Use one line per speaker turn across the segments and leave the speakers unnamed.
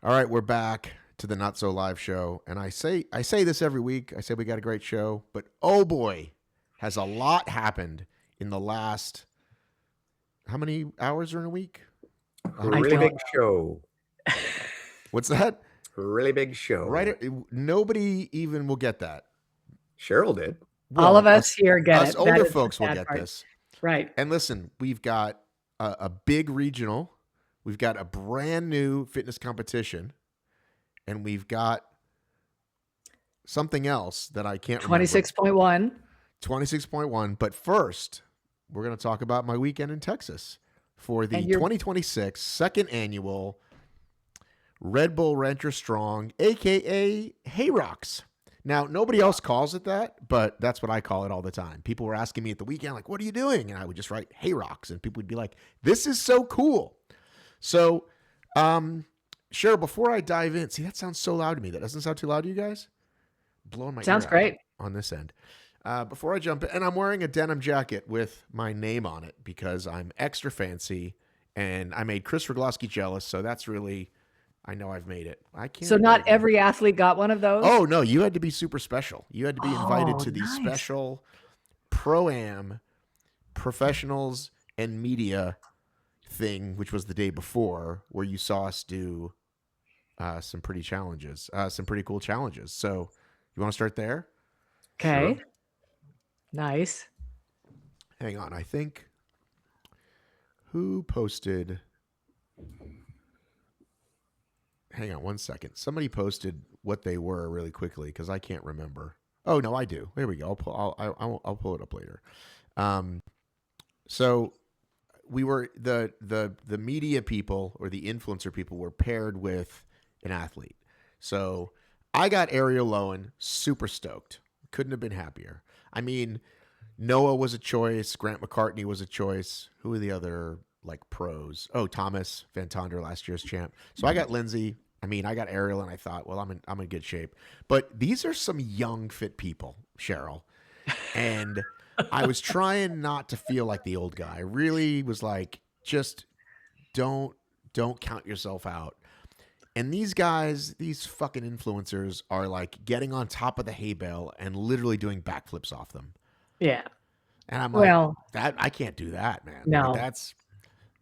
All right, we're back to the Not So Live show, and I say this every week. I say we got a great show, but oh boy, has a lot happened in the last how many hours are in a week?
Really big show.
What's that?
Really big show.
Right? Nobody even will get that.
Cheryl did.
Well, all of us here get
us
it.
Older folks will get this.
Right.
And listen, we've got a big regional. We've got a brand new fitness competition. And we've got something else that I can't remember.
26.1.
26.1. But first, we're going to talk about my weekend in Texas for the 2026 second annual Red Bull Rancher Strong, a.k.a. HYROX. Now, nobody else calls it that, but that's what I call it all the time. People were asking me at the weekend, like, what are you doing? And I would just write HYROX, and people would be like, this is so cool. So, Cheryl, before I dive in, see, that sounds so loud to me. That doesn't sound too loud to you guys? Blowing my
sounds
ear
great
out on this end. Before I jump in, and I'm wearing a denim jacket with my name on it because I'm extra fancy, and I made Chris Roglowski jealous, so that's really, I know I've made it. I can't.
So not every athlete got one of those?
Oh, no, you had to be super special. You had to be invited to the special Pro-Am professionals and media thing, which was the day before, where you saw us do some pretty cool challenges. So you want to start there?
Okay. Sure. Nice.
Hang on. I think who posted? Hang on one second. Somebody posted what they were really quickly because I can't remember. Oh no, I do. There we go. I'll pull it up later. So we were the media people or the influencer people were paired with an athlete. So I got Ariel Lowen, super stoked. Couldn't have been happier. I mean, Noah was a choice. Grant McCartney was a choice. Who are the other like pros? Oh, Thomas Van Tonder, last year's champ. So I got Lindsay. I mean, I got Ariel, and I thought, well, I'm in good shape. But these are some young, fit people, Cheryl. And I was trying not to feel like the old guy. I really was like, just don't count yourself out. And these guys, these fucking influencers are like getting on top of the hay bale and literally doing backflips off them.
Yeah.
And I'm like, that I can't do that, man.
No.
Like,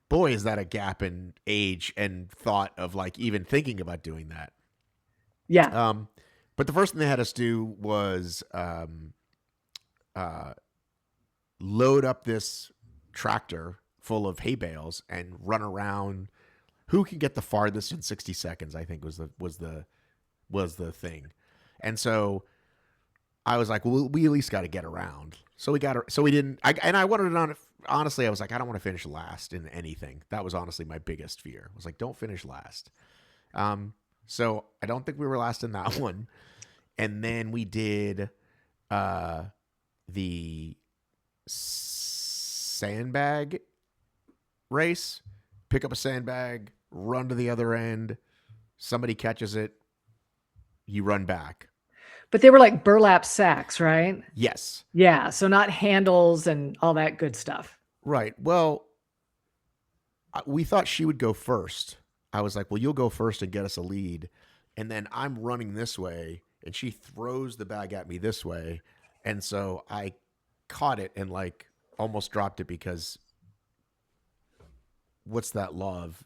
boy, is that a gap in age and thought of like even thinking about doing that.
Yeah.
But the first thing they had us do was load up this tractor full of hay bales and run around. Who can get the farthest in 60 seconds, I think was the thing. And so I was like, well, we at least got to get around. So we didn't, I wanted it on, honestly, I was like, I don't want to finish last in anything. That was honestly my biggest fear. I was like, don't finish last. So I don't think we were last in that one. And then we did the sandbag race. Pick up a sandbag, run to the other end. Somebody catches it. You run back.
But they were like burlap sacks, right?
Yes.
Yeah. So not handles and all that good stuff.
Right. Well, we thought she would go first. I was like, well, you'll go first and get us a lead. And then I'm running this way and she throws the bag at me this way. And so I caught it and like almost dropped it because what's that law of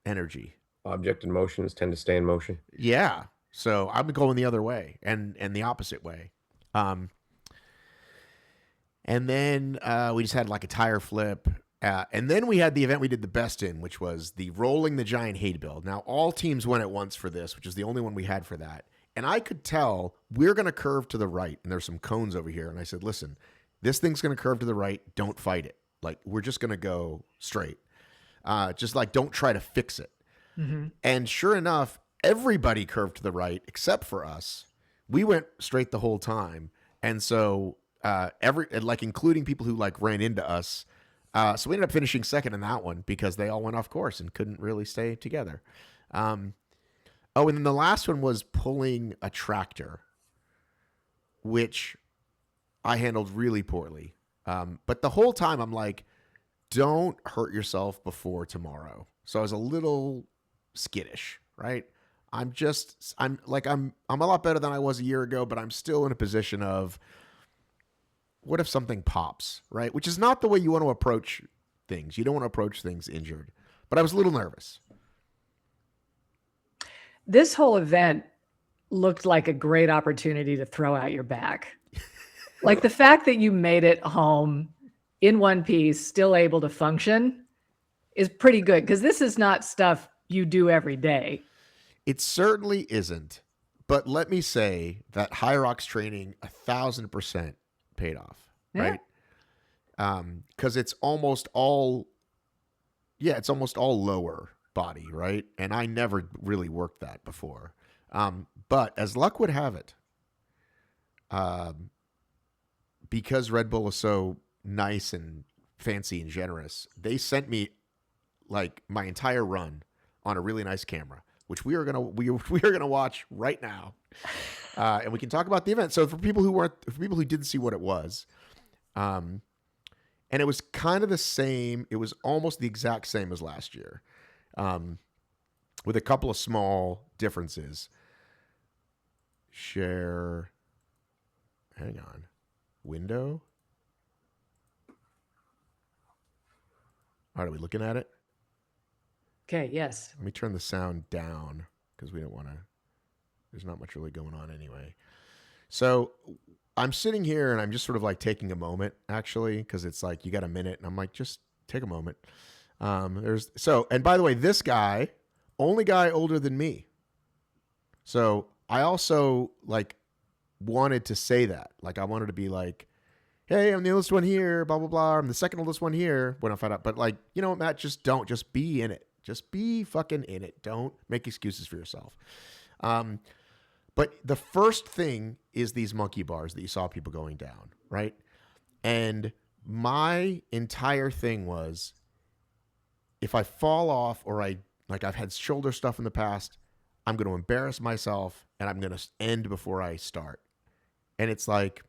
energy?
Object in motions tend to stay in motion.
Yeah. So I'm going the other way and the opposite way. And then we just had like a tire flip. And then we had the event we did the best in, which was the rolling the giant hay build. Now, all teams went at once for this, which is the only one we had for that. And I could tell we're going to curve to the right. And there's some cones over here. And I said, listen, this thing's going to curve to the right. Don't fight it. Like, we're just going to go straight. Just like, don't try to fix it.
Mm-hmm.
And sure enough, everybody curved to the right except for us. We went straight the whole time. And so including people who like ran into us. So we ended up finishing second in that one because they all went off course and couldn't really stay together. And then the last one was pulling a tractor, which I handled really poorly. But the whole time I'm like, don't hurt yourself before tomorrow. So I was a little skittish right? I'm a lot better than I was a year ago, but I'm still in a position of what if something pops, right? Which is not the way you want to approach things. You don't want to approach things injured. But I was a little nervous.
This whole event looked like a great opportunity to throw out your back. Like the fact that you made it home in one piece, still able to function, is pretty good, because this is not stuff you do every day.
It certainly isn't. But let me say that HYROX training 1,000% paid off, right? Because it's almost all lower body, right? And I never really worked that before. But as luck would have it, because Red Bull is so nice and fancy and generous, they sent me like my entire run on a really nice camera, which we are gonna watch right now, and we can talk about the event. So for people who didn't see what it was, and it was kind of the same. It was almost the exact same as last year, with a couple of small differences. Share. Hang on. Window. All right, are we looking at it?
Okay, yes.
Let me turn the sound down because we don't want to. There's not much really going on anyway. So I'm sitting here and I'm just sort of like taking a moment, actually, because it's like you got a minute, and I'm like, just take a moment. And by the way, this guy, only guy older than me. So I also like wanted to say that. Like I wanted to be like, hey, I'm the oldest one here, blah, blah, blah. I'm the second oldest one here when I find out. But like, you know what, Matt, just be in it. Just be fucking in it. Don't make excuses for yourself. But the first thing is these monkey bars that you saw people going down, right? And my entire thing was, if I fall off or I've had shoulder stuff in the past, I'm going to embarrass myself and I'm going to end before I start. And it's like,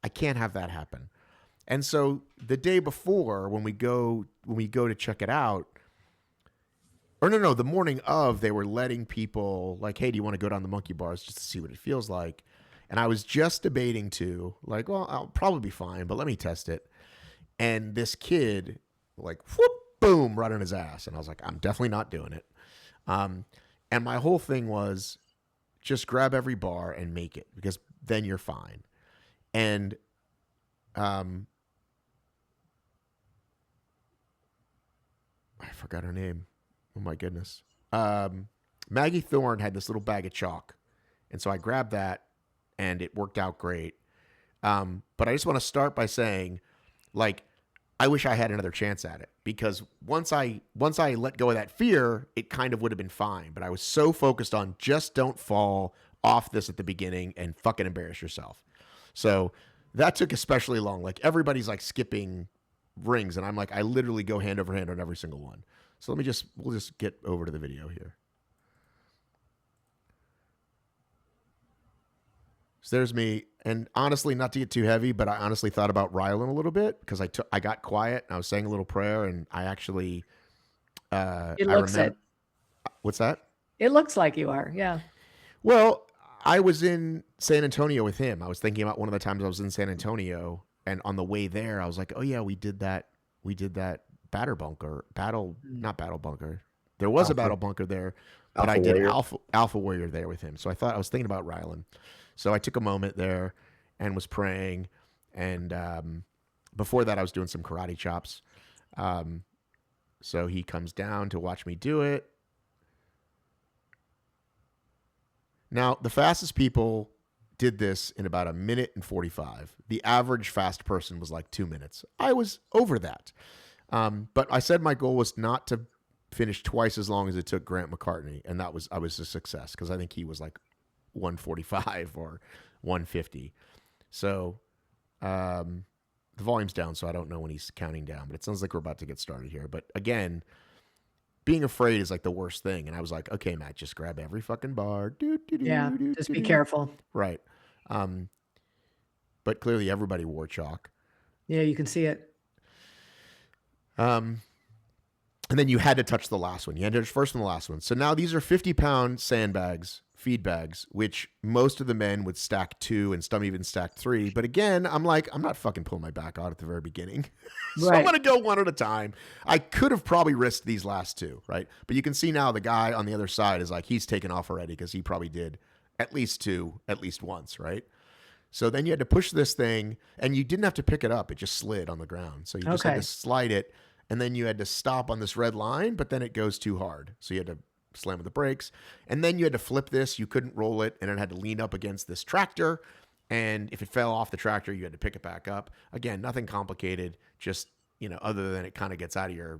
I can't have that happen. And so the day before, when we go to check it out, or no, the morning of, they were letting people like, hey, do you want to go down the monkey bars just to see what it feels like? And I was just debating to like, well, I'll probably be fine, but let me test it. And this kid like, whoop, boom, right on his ass. And I was like, I'm definitely not doing it. And my whole thing was just grab every bar and make it, because then you're fine. And I forgot her name. Oh my goodness. Maggie Thorne had this little bag of chalk. And so I grabbed that and it worked out great. But I just want to start by saying, like, I wish I had another chance at it, because once I let go of that fear, it kind of would have been fine. But I was so focused on just don't fall off this at the beginning and fucking embarrass yourself. So that took especially long. Like everybody's like skipping rings, and I'm like, I literally go hand over hand on every single one. So we'll just get over to the video here. So there's me, and honestly, not to get too heavy, but I honestly thought about Rylan a little bit, because I got quiet and I was saying a little prayer, and I actually What's that?
It looks like you are, yeah.
Well, I was in San Antonio with him. I was thinking about one of the times I was in San Antonio, and on the way there, I was like, oh yeah, we did that not battle bunker. There was a battle bunker there, but I did Alpha Warrior there with him. So I was thinking about Rylan. So I took a moment there and was praying. And before that, I was doing some karate chops. So he comes down to watch me do it. Now, the fastest people did this in about 1 minute and 45. The average fast person was like 2 minutes. I was over that. But I said my goal was not to finish twice as long as it took Grant McCartney. And I was a success, because I think he was like 145 or 150. So the volume's down, so I don't know when he's counting down. But it sounds like we're about to get started here. But again, being afraid is like the worst thing. And I was like, okay, Matt, just grab every fucking bar.
Just be careful.
Right. But clearly everybody wore chalk.
Yeah, you can see it.
And then you had to touch the last one. You had to touch first and the last one. So now these are 50-pound sandbags, feed bags, which most of the men would stack 2 and some even stack 3. But again, I'm like, I'm not fucking pulling my back out at the very beginning. So I'm going to go one at a time. I could have probably risked these last 2, right? But you can see now the guy on the other side is like, he's taken off already because he probably did at least 2, at least once, right? So then you had to push this thing, and you didn't have to pick it up. It just slid on the ground. So you just had to slide it. And then you had to stop on this red line, but then it goes too hard. So you had to slam with the brakes. And then you had to flip this. You couldn't roll it, and it had to lean up against this tractor. And if it fell off the tractor, you had to pick it back up. Again, nothing complicated. Just, other than it kind of gets out of your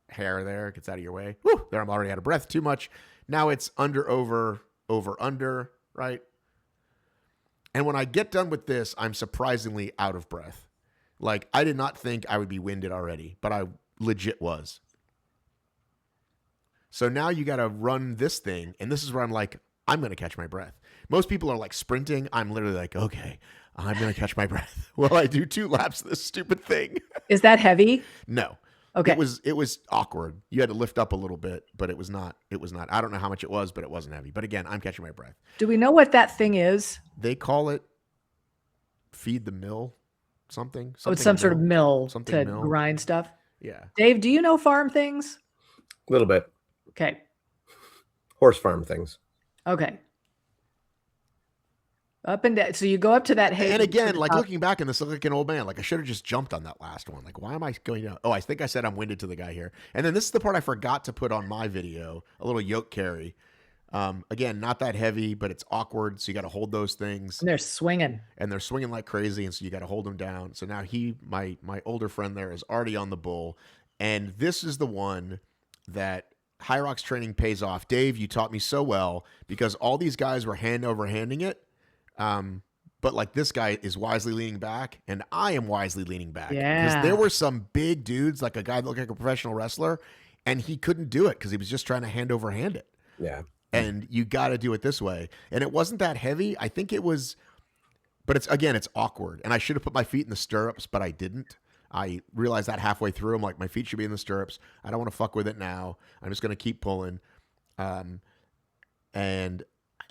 hair there, gets out of your way. Woo, there I'm already out of breath too much. Now it's under, over, under, right? And when I get done with this, I'm surprisingly out of breath. Like, I did not think I would be winded already, but I legit was. So now you got to run this thing, and this is where I'm like, I'm going to catch my breath. Most people are like sprinting. I'm literally like, okay, I'm going to catch my breath. Well, I do 2 laps of this stupid thing.
Is that heavy?
No.
Okay.
It was awkward. You had to lift up a little bit, but it was not. I don't know how much it was, but it wasn't heavy. But again, I'm catching my breath.
Do we know what that thing is?
They call it feed the mill something.
Oh, it's some sort of mill to
mill.
grind stuff.
Yeah.
Dave, do you know farm things?
A little bit.
Okay.
Horse farm things.
Okay. Up and down. So you go up to that hay.
And again, like looking back in this, look like an old man. Like I should have just jumped on that last one. Like, why am I going down? Oh, I think I said I'm winded to the guy here. And then this is the part I forgot to put on my video, a little yoke carry. Again, not that heavy, but it's awkward. So you got to hold those things.
And they're swinging.
And they're swinging like crazy. And so you got to hold them down. So now my older friend there is already on the bull. And this is the one that HYROX training pays off. Dave, you taught me so well because all these guys were hand over handing it. But like this guy is wisely leaning back and I am wisely leaning back.
Yeah.
Because there were some big dudes, like a guy that looked like a professional wrestler, and he couldn't do it because he was just trying to hand over hand it.
Yeah.
And you got to do it this way. And it wasn't that heavy. I think it was, but it's awkward. And I should have put my feet in the stirrups, but I didn't. I realized that halfway through. I'm like, my feet should be in the stirrups. I don't want to fuck with it now. I'm just going to keep pulling. And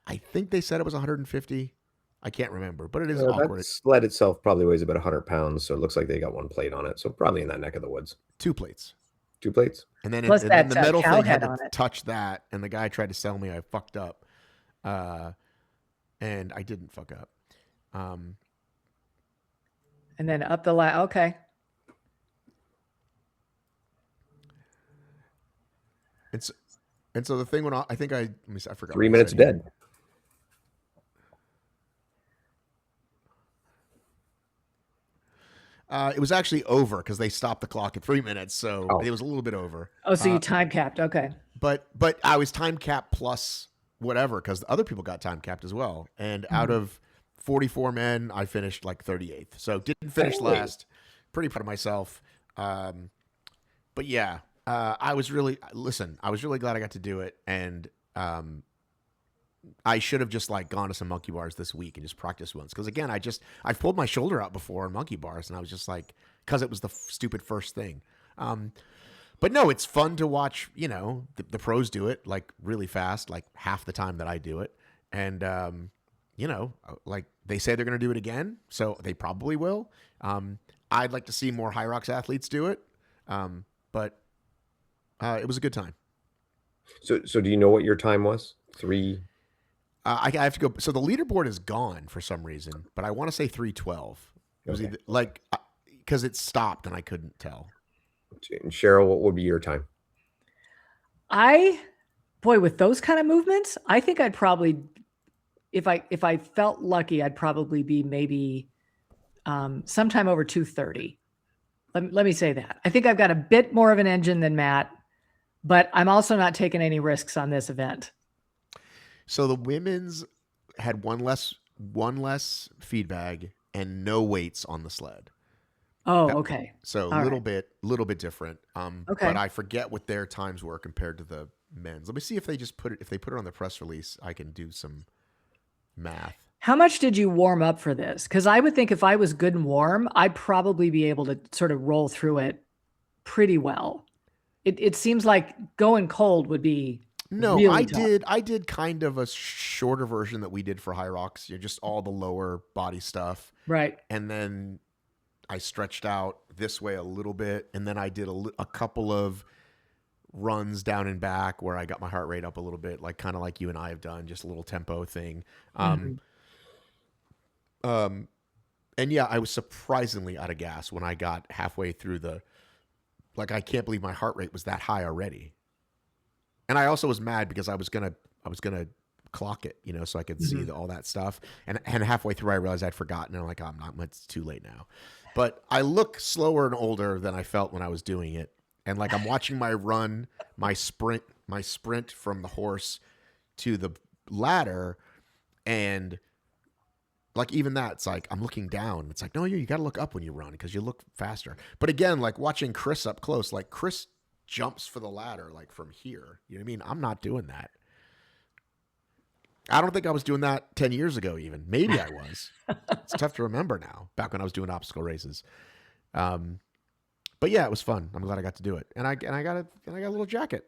I think they said it was 150. I can't remember, but it is awkward.
That sled itself probably weighs about 100 pounds. So it looks like they got 1 plate on it. So probably in that neck of the woods.
2 plates.
2 plates.
And then,
Plus
then the metal thing had
on
to
it.
touch that. And the guy tried to sell me. I fucked up. And I didn't fuck up.
And then up the okay.
And so the thing went on, I think I forgot.
3 minutes dead.
It was actually over because they stopped the clock at 3 minutes. So it was a little bit over.
Oh, so you time capped. Okay.
But I was time capped plus whatever because other people got time capped as well. And out of 44 men, I finished like 38th. So didn't finish last. Pretty proud of myself. But yeah, I was really glad I got to do it. And I should have just like gone to some monkey bars this week and just practiced once. Because again, I've pulled my shoulder out before in monkey bars, and I was just like, because it was the stupid first thing. But no, it's fun to watch. The pros do it like really fast, like half the time that I do it, and like they say they're going to do it again, so they probably will. I'd like to see more HYROX athletes do it, but it was a good time.
So do you know what your time was? 3.
I have to go. So the leaderboard is gone for some reason, but I want to say 3:12. It was either, like because it stopped and I couldn't tell.
And Cheryl, what would be your time?
With those kind of movements, I think I'd probably, if I felt lucky, I'd probably be maybe sometime over 2:30. Let me say that. I think I've got a bit more of an engine than Matt, but I'm also not taking any risks on this event.
So the women's had one less feed bag and no weights on the sled.
Oh, okay.
So a little bit different.
Okay.
But I forget what their times were compared to the men's. Let me see if they put it on the press release. I can do some math.
How much did you warm up for this? Because I would think if I was good and warm, I'd probably be able to sort of roll through it pretty well. It seems like going cold would be
No,
really tough.
I did kind of a shorter version that we did for HYROX, just all the lower body stuff.
Right.
And then I stretched out this way a little bit, and then I did a couple of runs down and back where I got my heart rate up a little bit, like kind of like you and I have done, just a little tempo thing.
Mhm.
And yeah, I was surprisingly out of gas when I got halfway through I can't believe my heart rate was that high already. And I also was mad because I was gonna clock it, so I could see all that stuff. And halfway through, I realized I'd forgotten, and I'm like, oh, it's too late now. But I look slower and older than I felt when I was doing it. And like I'm watching my run, my sprint from the horse to the ladder, and like even that, it's like I'm looking down. It's like, no, you got to look up when you run because you look faster. But again, like watching Chris up close, like Chris jumps for the ladder like from here. You know what I mean? I'm not doing that. I don't think I was doing that 10 years ago even. Maybe I was. It's tough to remember now, back when I was doing obstacle races. But yeah, it was fun. I'm glad I got to do it. And I got a little jacket.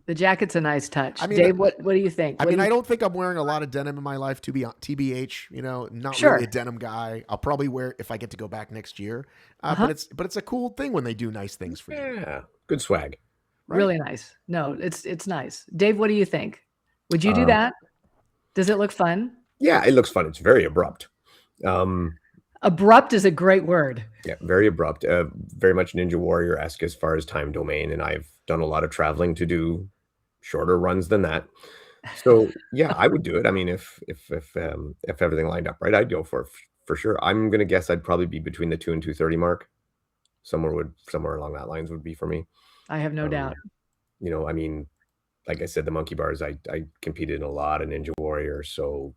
The jacket's a nice touch.
I mean,
Dave, what do you think?
I don't think I'm wearing a lot of denim in my life, to be TBH, not
Sure.
really a denim guy. I'll probably wear it if I get to go back next year. But it's a cool thing when they do nice things for you.
Yeah, good swag.
Right?
Really nice. No, it's nice. Dave, what do you think? Would you do that? Does it look fun?
Yeah, it looks fun. It's very abrupt.
Abrupt is a great word.
Yeah, very abrupt. Very much Ninja Warrior-esque as far as time domain, and I've done a lot of traveling to do shorter runs than that. So yeah, I would do it. I mean, if everything lined up right, I'd go for sure. I'm gonna guess I'd probably be between the 2 and 2:30 mark. Somewhere along that lines would be for me.
I have no doubt.
I mean, like I said, the monkey bars, I competed in a lot of Ninja Warrior, so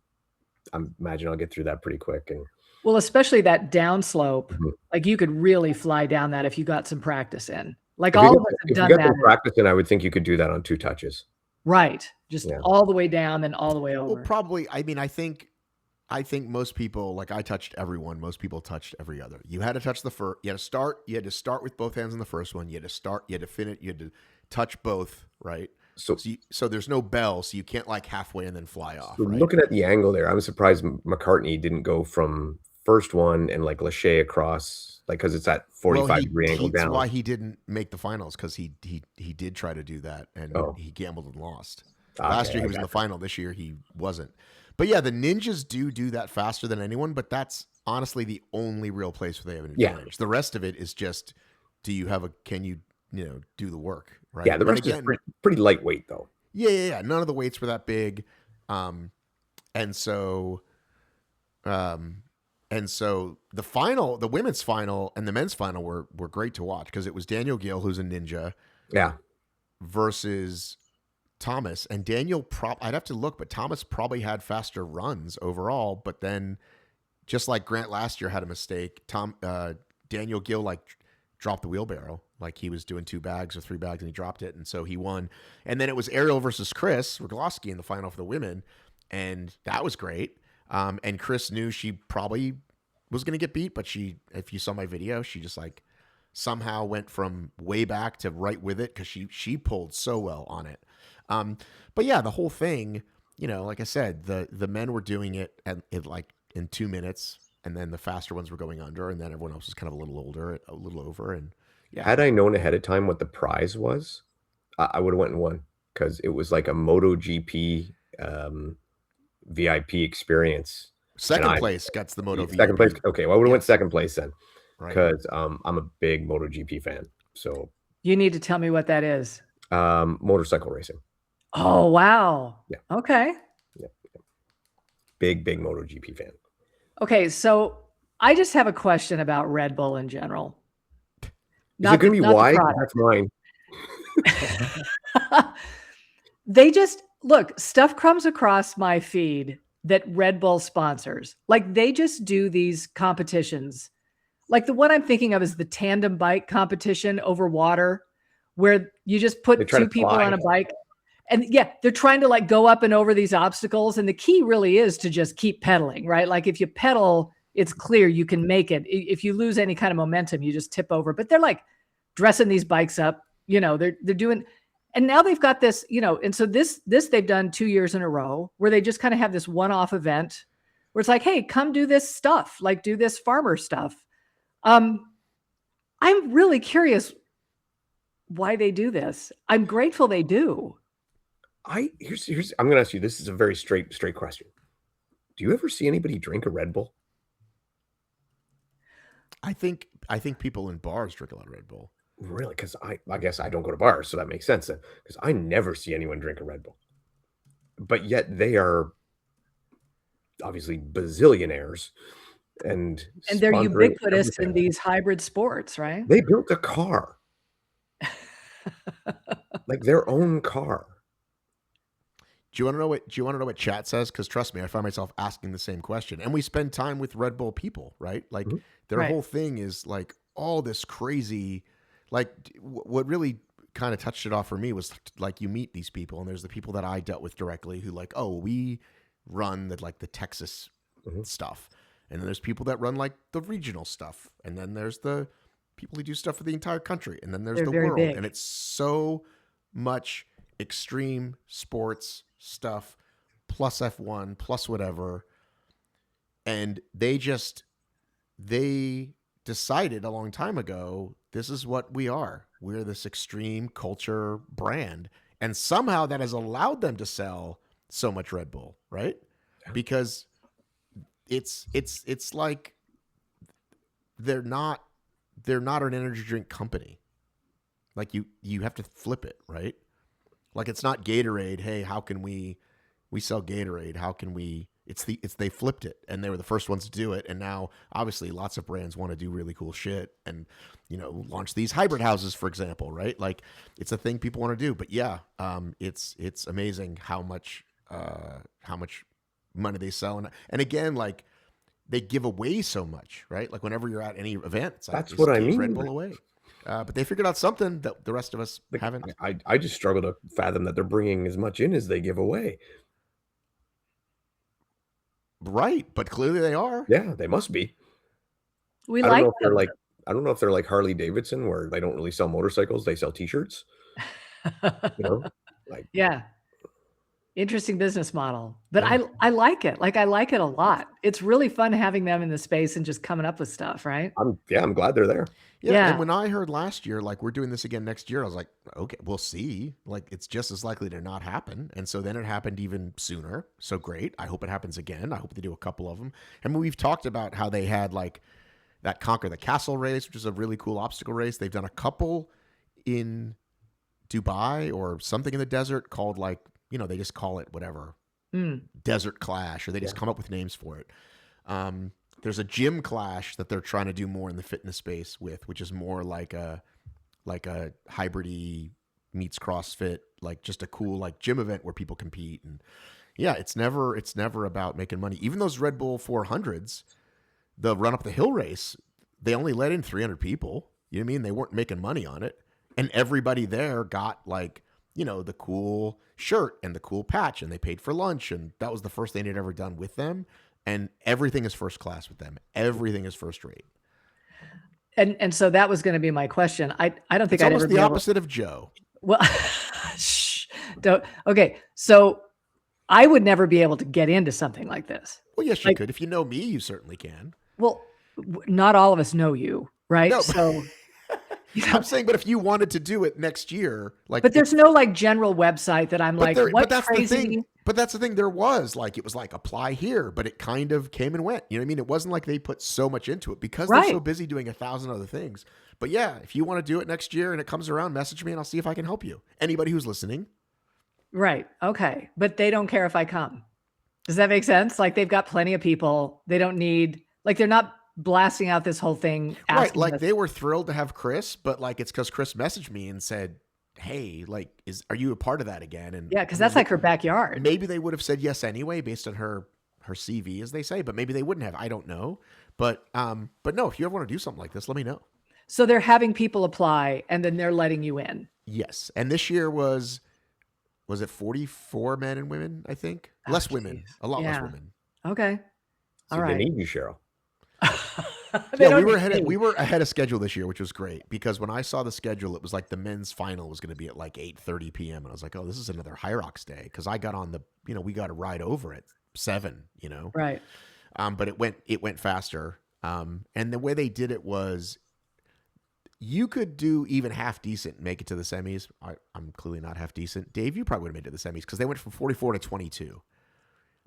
I imagine I'll get through that pretty quick. And
well, especially that down slope, like you could really fly down that if you got some practice in. Like all of us have done that.
If you got some practice in, I would think you could do that on 2 touches.
Right. Just all the way down, then all the way over.
Well, probably. I mean, I think most people, like I touched everyone. Most people touched every other. You had to touch the first. You had to start with both hands on the first one. You had to finish. You had to touch both. Right. So there's no bell, so you can't like halfway and then fly off.
So
right?
Looking at the angle there, I'm surprised McCartney didn't go from first one and like Lachey across, like because it's that 45-degree angle down.
That's why he didn't make the finals, because he did try to do that, and he gambled and lost. Last year he was in the final. This year he wasn't. But yeah, the ninjas do that faster than anyone. But that's honestly the only real place where they have an advantage. The rest of it is just, can you do the work, right?
Yeah, the rest is pretty lightweight though.
Yeah. None of the weights were that big, and so the final, the women's final and the men's final were great to watch, because it was Daniel Gill, who's a ninja, versus Thomas. And Daniel, I'd have to look, but Thomas probably had faster runs overall. But then, just like Grant last year had a mistake, Daniel Gill dropped the wheelbarrow, like he was doing 2 bags or 3 bags, and he dropped it, and so he won. And then it was Ariel versus Chris Rogloski in the final for the women, and that was great. And Chris knew she probably was going to get beat, but if you saw my video, she just like somehow went from way back to right with it, because she pulled so well on it. But yeah, the whole thing, like I said, the men were doing it in 2 minutes, and then the faster ones were going under, and then everyone else was kind of a little older, a little over. And yeah,
had I known ahead of time what the prize was, I would have went and won, because it was like a MotoGP VIP experience.
Second place gets the Moto
second
VIP.
place. Okay, well, I would have went second place then, because I'm a big MotoGP fan. So
you need to tell me what that is.
Motorcycle racing.
Oh wow.
Yeah.
Okay.
Yeah. Big MotoGP fan.
Okay, so I just have a question about Red Bull in general.
Is it going to be wide? That's mine.
They just stuff comes across my feed that Red Bull sponsors. Like they just do these competitions. Like the one I'm thinking of is the tandem bike competition over water, where you just put 2 people on a bike. And yeah, they're trying to like go up and over these obstacles. And the key really is to just keep pedaling, right? Like if you pedal, it's clear you can make it. If you lose any kind of momentum, you just tip over. But they're like dressing these bikes up. They're doing, and now they've got this, and so this they've done 2 years in a row where they just kind of have this one-off event where it's like, hey, come do this stuff, like do this farmer stuff. I'm really curious why they do this. I'm grateful they do.
Here's I'm gonna ask you, this is a very straight question. Do you ever see anybody drink a Red Bull?
I think people in bars drink a lot of Red Bull.
Really? Because I guess I don't go to bars, so that makes sense then. Because I never see anyone drink a Red Bull. But yet they are obviously bazillionaires and
they're
sponsoring
ubiquitous in
everything.
these hybrid sports, right?
They built a car. Like their own car.
Do you want to know what chat says? Because trust me, I find myself asking the same question. And we spend time with Red Bull people, right? Like their
Right.
whole thing is like all this crazy, like what really kind of touched it off for me was like you meet these people, and there's the people that I dealt with directly who like, oh, we run the Texas stuff, and then there's people that run like the regional stuff, and then there's the people who do stuff for the entire country, and then there's
They're
the
very
world,
big.
and it's so much extreme sports stuff plus F1 plus whatever, and they decided a long time ago, this is what we are. We're this extreme culture brand. And somehow that has allowed them to sell so much Red Bull, right? Because it's like they're not an energy drink company. Like you have to flip it, right? Like it's not Gatorade. Hey, how can we sell Gatorade? How can we they flipped it, and they were the first ones to do it, and now obviously lots of brands want to do really cool shit and launch these hybrid houses, for example, right? Like it's a thing people want to do. But yeah, it's amazing how much money they sell, and again, like they give away so much, right? Like whenever you're at any event, it's like,
That's
just
what I
give
mean.
Red Bull away. But they figured out something that the rest of us
Like,
haven't.
I just struggle to fathom that they're bringing as much in as they give away.
Right, but clearly they are.
Yeah, they must be.
We
I don't
like
know if they're
them.
like I don't know if they're like Harley Davidson, where they don't really sell motorcycles, they sell T-shirts. Like
Yeah. Interesting business model. But I like it. Like I like it a lot. It's really fun having them in the space and just coming up with stuff, right?
I'm glad they're there.
Yeah,
Yeah.
and when I heard last year, like we're doing this again next year, I was like, okay, we'll see. Like it's just as likely to not happen. And so then it happened even sooner. So great. I hope it happens again. I hope they do a couple of them. I mean, we've talked about how they had like that Conquer the Castle race, which is a really cool obstacle race. They've done a couple in Dubai or something in the desert called like, they just call it whatever, Desert Clash, or they just come up with names for it. There's a gym clash that they're trying to do more in the fitness space with, which is more like a hybrid-y meets CrossFit, like just a cool like gym event where people compete. And yeah, it's never about making money. Even those Red Bull 400s, the run up the hill race, they only let in 300 people. You know what I mean? They weren't making money on it. And everybody there got like, the cool shirt and the cool patch, and they paid for lunch. And that was the first thing they'd ever done with them. And everything is first class with them. Everything is first rate.
And so that was going to be my question. I don't think
It's
I'd
almost
ever
the
be able-
opposite of Joe.
Well, shh, don't. Okay, so I would never be able to get into something like this.
Well, yes, you could. If you know me, you certainly can.
Well, not all of us know you, right?
No,
So
I'm saying, but if you wanted to do it next year, like,
but there's no like general website that I'm like, what
but that's
crazy?
the thing. But that's the thing. There was like, it was like apply here, but it kind of came and went. You know what I mean? It wasn't like they put so much into it because they're so busy doing 1,000 other things. But yeah, if you want to do it next year and it comes around, message me and I'll see if I can help you. Anybody who's listening.
Right. Okay. But they don't care if I come. Does that make sense? Like they've got plenty of people. They don't need, like they're not blasting out this whole thing.
Right. Like they were thrilled to have Chris, but like it's because Chris messaged me and said, hey, like, are you a part of that again? And
yeah, because that's like her backyard.
Maybe they would have said yes anyway, based on her CV, as they say, but maybe they wouldn't have. I don't know. But no, if you ever want to do something like this, let me know.
So they're having people apply and then they're letting you in.
Yes. And this year was it 44 men and women, I think? Less women. A lot less women.
Okay. All right.
They need you, Cheryl.
They
Yeah,
don't
we
need
were ahead of schedule this year, which was great because when I saw the schedule, it was like the men's final was going to be at like 8:30 p.m. and I was like, oh, this is another HYROX day because I got on the we got a ride over at 7.
right.
But it went faster. And the way they did it was you could do even half decent and make it to the semis. I'm clearly not half decent. Dave, you probably would have made it to the semis because they went from 44 to 22,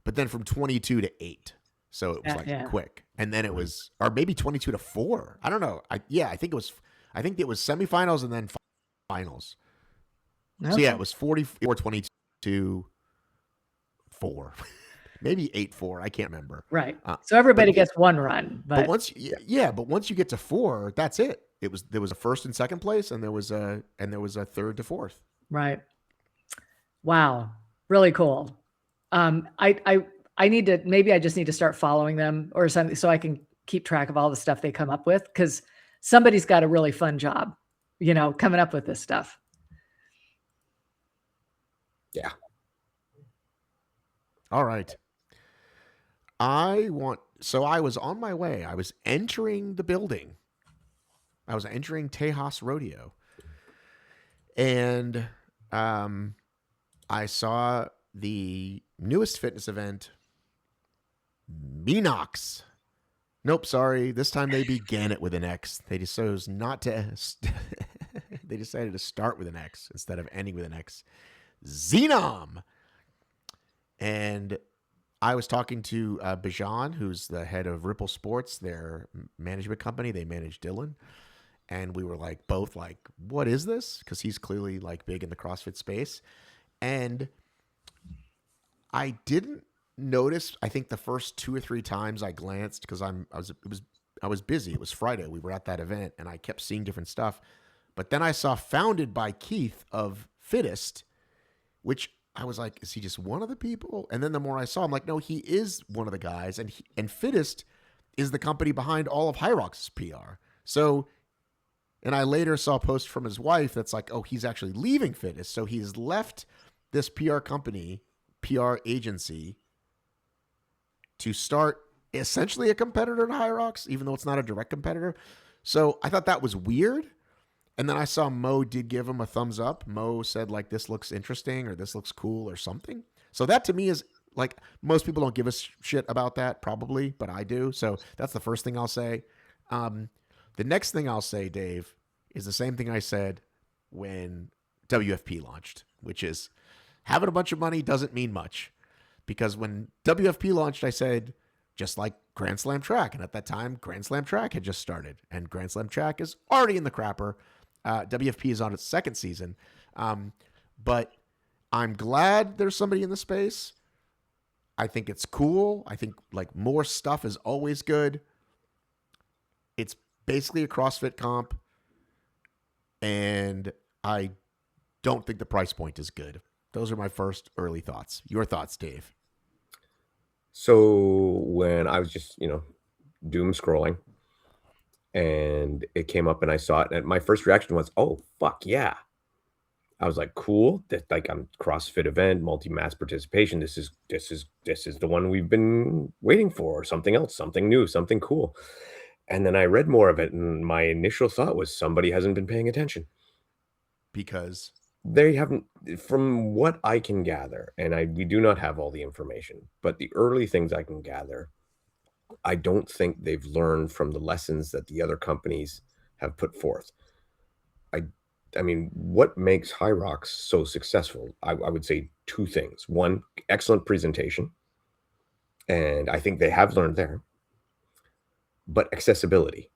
but then from 22 to 8. So it was like quick. And then it was, or maybe 22 to 4. I don't know. I think it was semifinals and then finals. So yeah, it was 44, 22, 4. Maybe 8-4. I can't remember.
Right. So everybody gets one run,
but once you get to 4, that's it. There was a first and second place, and there was a third to fourth.
Right. Wow. Really cool. I need to, maybe I just need to start following them or something so I can keep track of all the stuff they come up with, because somebody's got a really fun job, coming up with this stuff.
Yeah.
All right. So I was on my way. I was entering the building. I was entering Tejas Rodeo. And I saw the newest fitness event, Minox. Nope, sorry. This time they began it with an X. They chose not to. They decided to start with an X instead of ending with an X. Xenom. And I was talking to Bijan, who's the head of Ripple Sports, their management company. They manage Dylan. And we were both like, what is this? Because he's clearly big in the CrossFit space. And I didn't notice, I think the first 2 or 3 times I glanced, because I was busy. It was Friday. We were at that event and I kept seeing different stuff. But then I saw founded by Keith of Fittest, which I was like, is he just one of the people? And then the more I saw, I'm like, no, he is one of the guys. And Fittest is the company behind all of HYROX's PR. So, and I later saw a post from his wife that's like, oh, he's actually leaving Fittest. So he's left this PR company, PR agency, to start essentially a competitor to HYROX, even though it's not a direct competitor. So I thought that was weird. And then I saw Mo did give him a thumbs up. Mo said this looks interesting or this looks cool or something. So that to me is most people don't give a shit about that probably, but I do. So that's the first thing I'll say. The next thing I'll say, Dave, is the same thing I said when WFP launched, which is having a bunch of money doesn't mean much. Because when WFP launched, I said, just like Grand Slam Track. And at that time, Grand Slam Track had just started. And Grand Slam Track is already in the crapper. WFP is on its second season. But I'm glad there's somebody in the space. I think it's cool. I think more stuff is always good. It's basically a CrossFit comp. And I don't think the price point is good. Those are my first early thoughts. Your thoughts, Dave?
So when I was just, doom scrolling and it came up and I saw it, and my first reaction was, oh, fuck yeah. I was like, cool. That I'm CrossFit event, multi-mass participation. This is the one we've been waiting for, or something else, something new, something cool. And then I read more of it, and my initial thought was somebody hasn't been paying attention.
Because
they haven't, from what I can gather, and we do not have all the information, but the early things I can gather, I don't think they've learned from the lessons that the other companies have put forth. I mean, what makes HYROX so successful? I would say 2 things. One, excellent presentation. And I think they have learned there. But accessibility.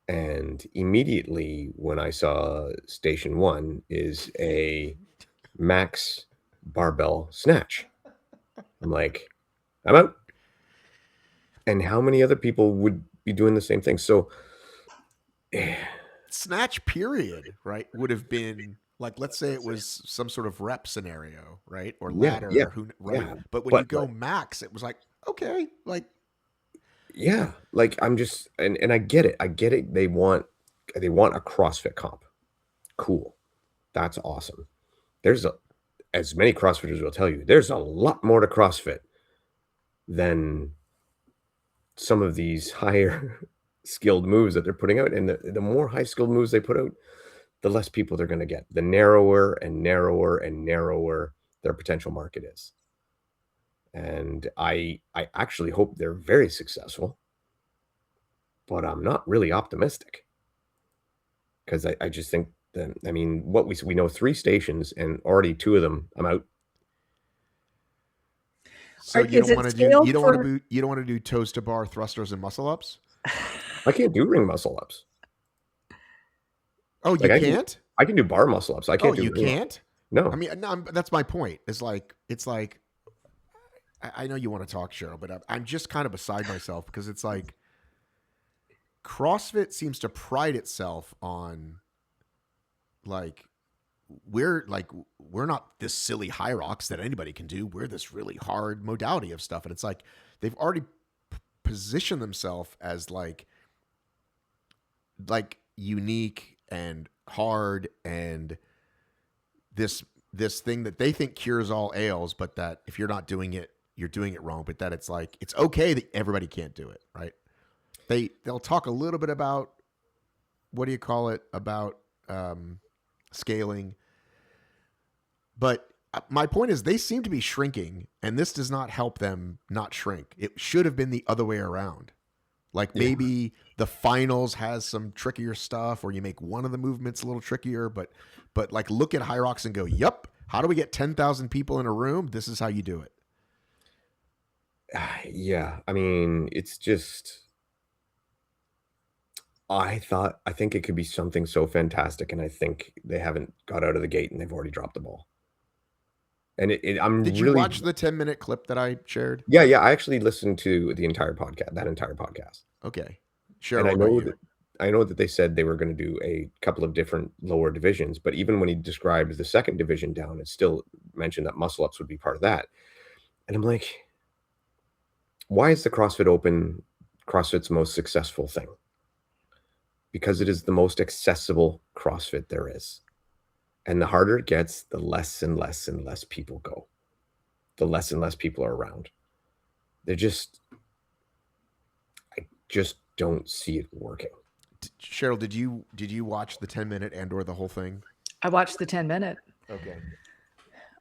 And immediately when I saw Station 1 is a max barbell snatch, I'm like, I'm out. And how many other people would be doing the same thing? So
snatch period, right, would have been let's say it was some sort of rep scenario, right? Or ladder, right? Yeah. But when you go max, it was okay,
yeah, I'm just, and I get it. They want a CrossFit comp. Cool. That's awesome. As many CrossFitters will tell you, there's a lot more to CrossFit than some of these higher skilled moves that they're putting out, and the more high skilled moves they put out, the less people they're going to get. The narrower and narrower and narrower their potential market is. And I actually hope they're very successful, but I'm not really optimistic, because I just think that, I mean, what we know 3 stations, and already 2 of them I'm out.
So you don't want to do toes to bar thrusters and muscle ups?
I can't do ring muscle ups.
Oh, you can't?
I can do bar muscle ups. I can't do
you can't?
No.
I mean, no, that's my point. It's like I know you want to talk, Cheryl, but I'm just kind of beside myself, because it's like CrossFit seems to pride itself on we're not this silly HYROX that anybody can do. We're this really hard modality of stuff. And it's like they've already positioned themselves as like unique and hard, and this thing that they think cures all ails, but that if you're not doing it, you're doing it wrong. But that it's like, it's okay that everybody can't do it, right? They'll talk a little bit about, what do you call it, about scaling. But my point is, they seem to be shrinking, and this does not help them not shrink. It should have been the other way around. Like maybe the finals has some trickier stuff, or you make one of the movements a little trickier, but like look at HYROX and go, yep, how do we get 10,000 people in a room? This is how you do it.
Yeah. I mean, it's just, I think it could be something so fantastic, and I think they haven't got out of the gate, and they've already dropped the ball. And
Did you watch the 10-minute clip that I shared?
Yeah. I actually listened to that entire podcast.
Okay. Sure.
And I know that they said they were going to do a couple of different lower divisions, but even when he described the second division down, it still mentioned that muscle ups would be part of that. And I'm like, why is the CrossFit Open CrossFit's most successful thing? Because it is the most accessible CrossFit there is. And the harder it gets, the less and less and less people go. The less and less people are around. I just don't see it working.
Cheryl, did you watch the 10-minute and/or the whole thing?
I watched the 10-minute.
Okay.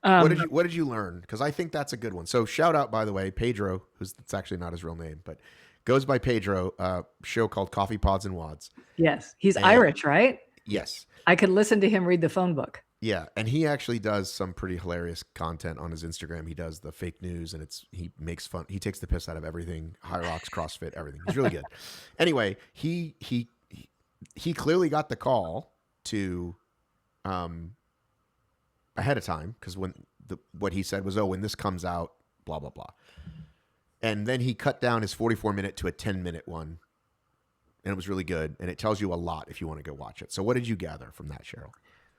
What did you learn? Because I think that's a good one. So shout out, by the way, Pedro, it's actually not his real name, but goes by Pedro. Show called Coffee Pods and Wads.
Yes, he's Irish, right?
Yes.
I could listen to him read the phone book.
Yeah, and he actually does some pretty hilarious content on his Instagram. He does the fake news, and he makes fun. He takes the piss out of everything, HYROX, CrossFit, everything. He's really good. Anyway, he clearly got the call to ahead of time, because what he said was, when this comes out, blah blah blah, and then he cut down his 44-minute to a 10-minute one, and it was really good, and it tells you a lot if you want to go watch it. So what did you gather from that, Cheryl?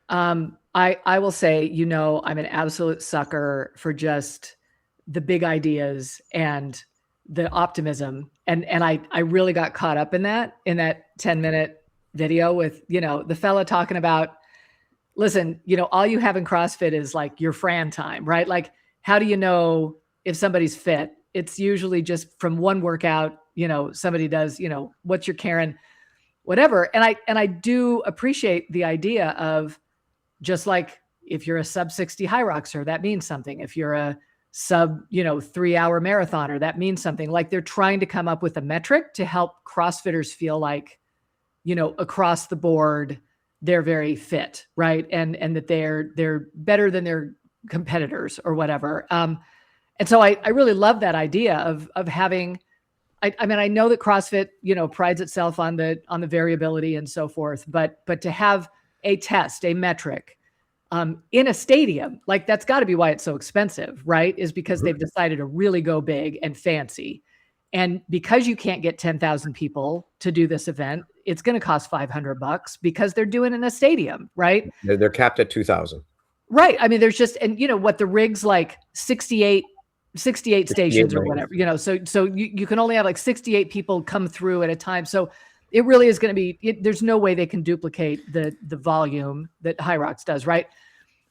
I will say, I'm an absolute sucker for just the big ideas and the optimism. And I really got caught up in that 10-minute video with, the fella talking about, listen, all you have in CrossFit is like your Fran time, right? Like, how do you know if somebody's fit? It's usually just from one workout, somebody does, what's your Karen, whatever. And I do appreciate the idea of, just like if you're a sub 60 HYROXer, that means something. If you're a sub, 3-hour marathoner, that means something. Like, they're trying to come up with a metric to help CrossFitters feel like, across the board, they're very fit, right? And that they're better than their competitors or whatever. And so I really love that idea of having, I mean, I know that CrossFit, prides itself on the variability and so forth, but to have a test, a metric, in a stadium, like, that's got to be why it's so expensive, right? Is because they've decided to really go big and fancy. And because you can't get 10,000 people to do this event, it's going to cost $500 because they're doing it in a stadium, right?
They're capped at 2,000.
Right. I mean, there's just, and what the rig's like 68 stations or whatever, so you can only have like 68 people come through at a time. So it really is going to be, there's no way they can duplicate the volume that HYROX does, right?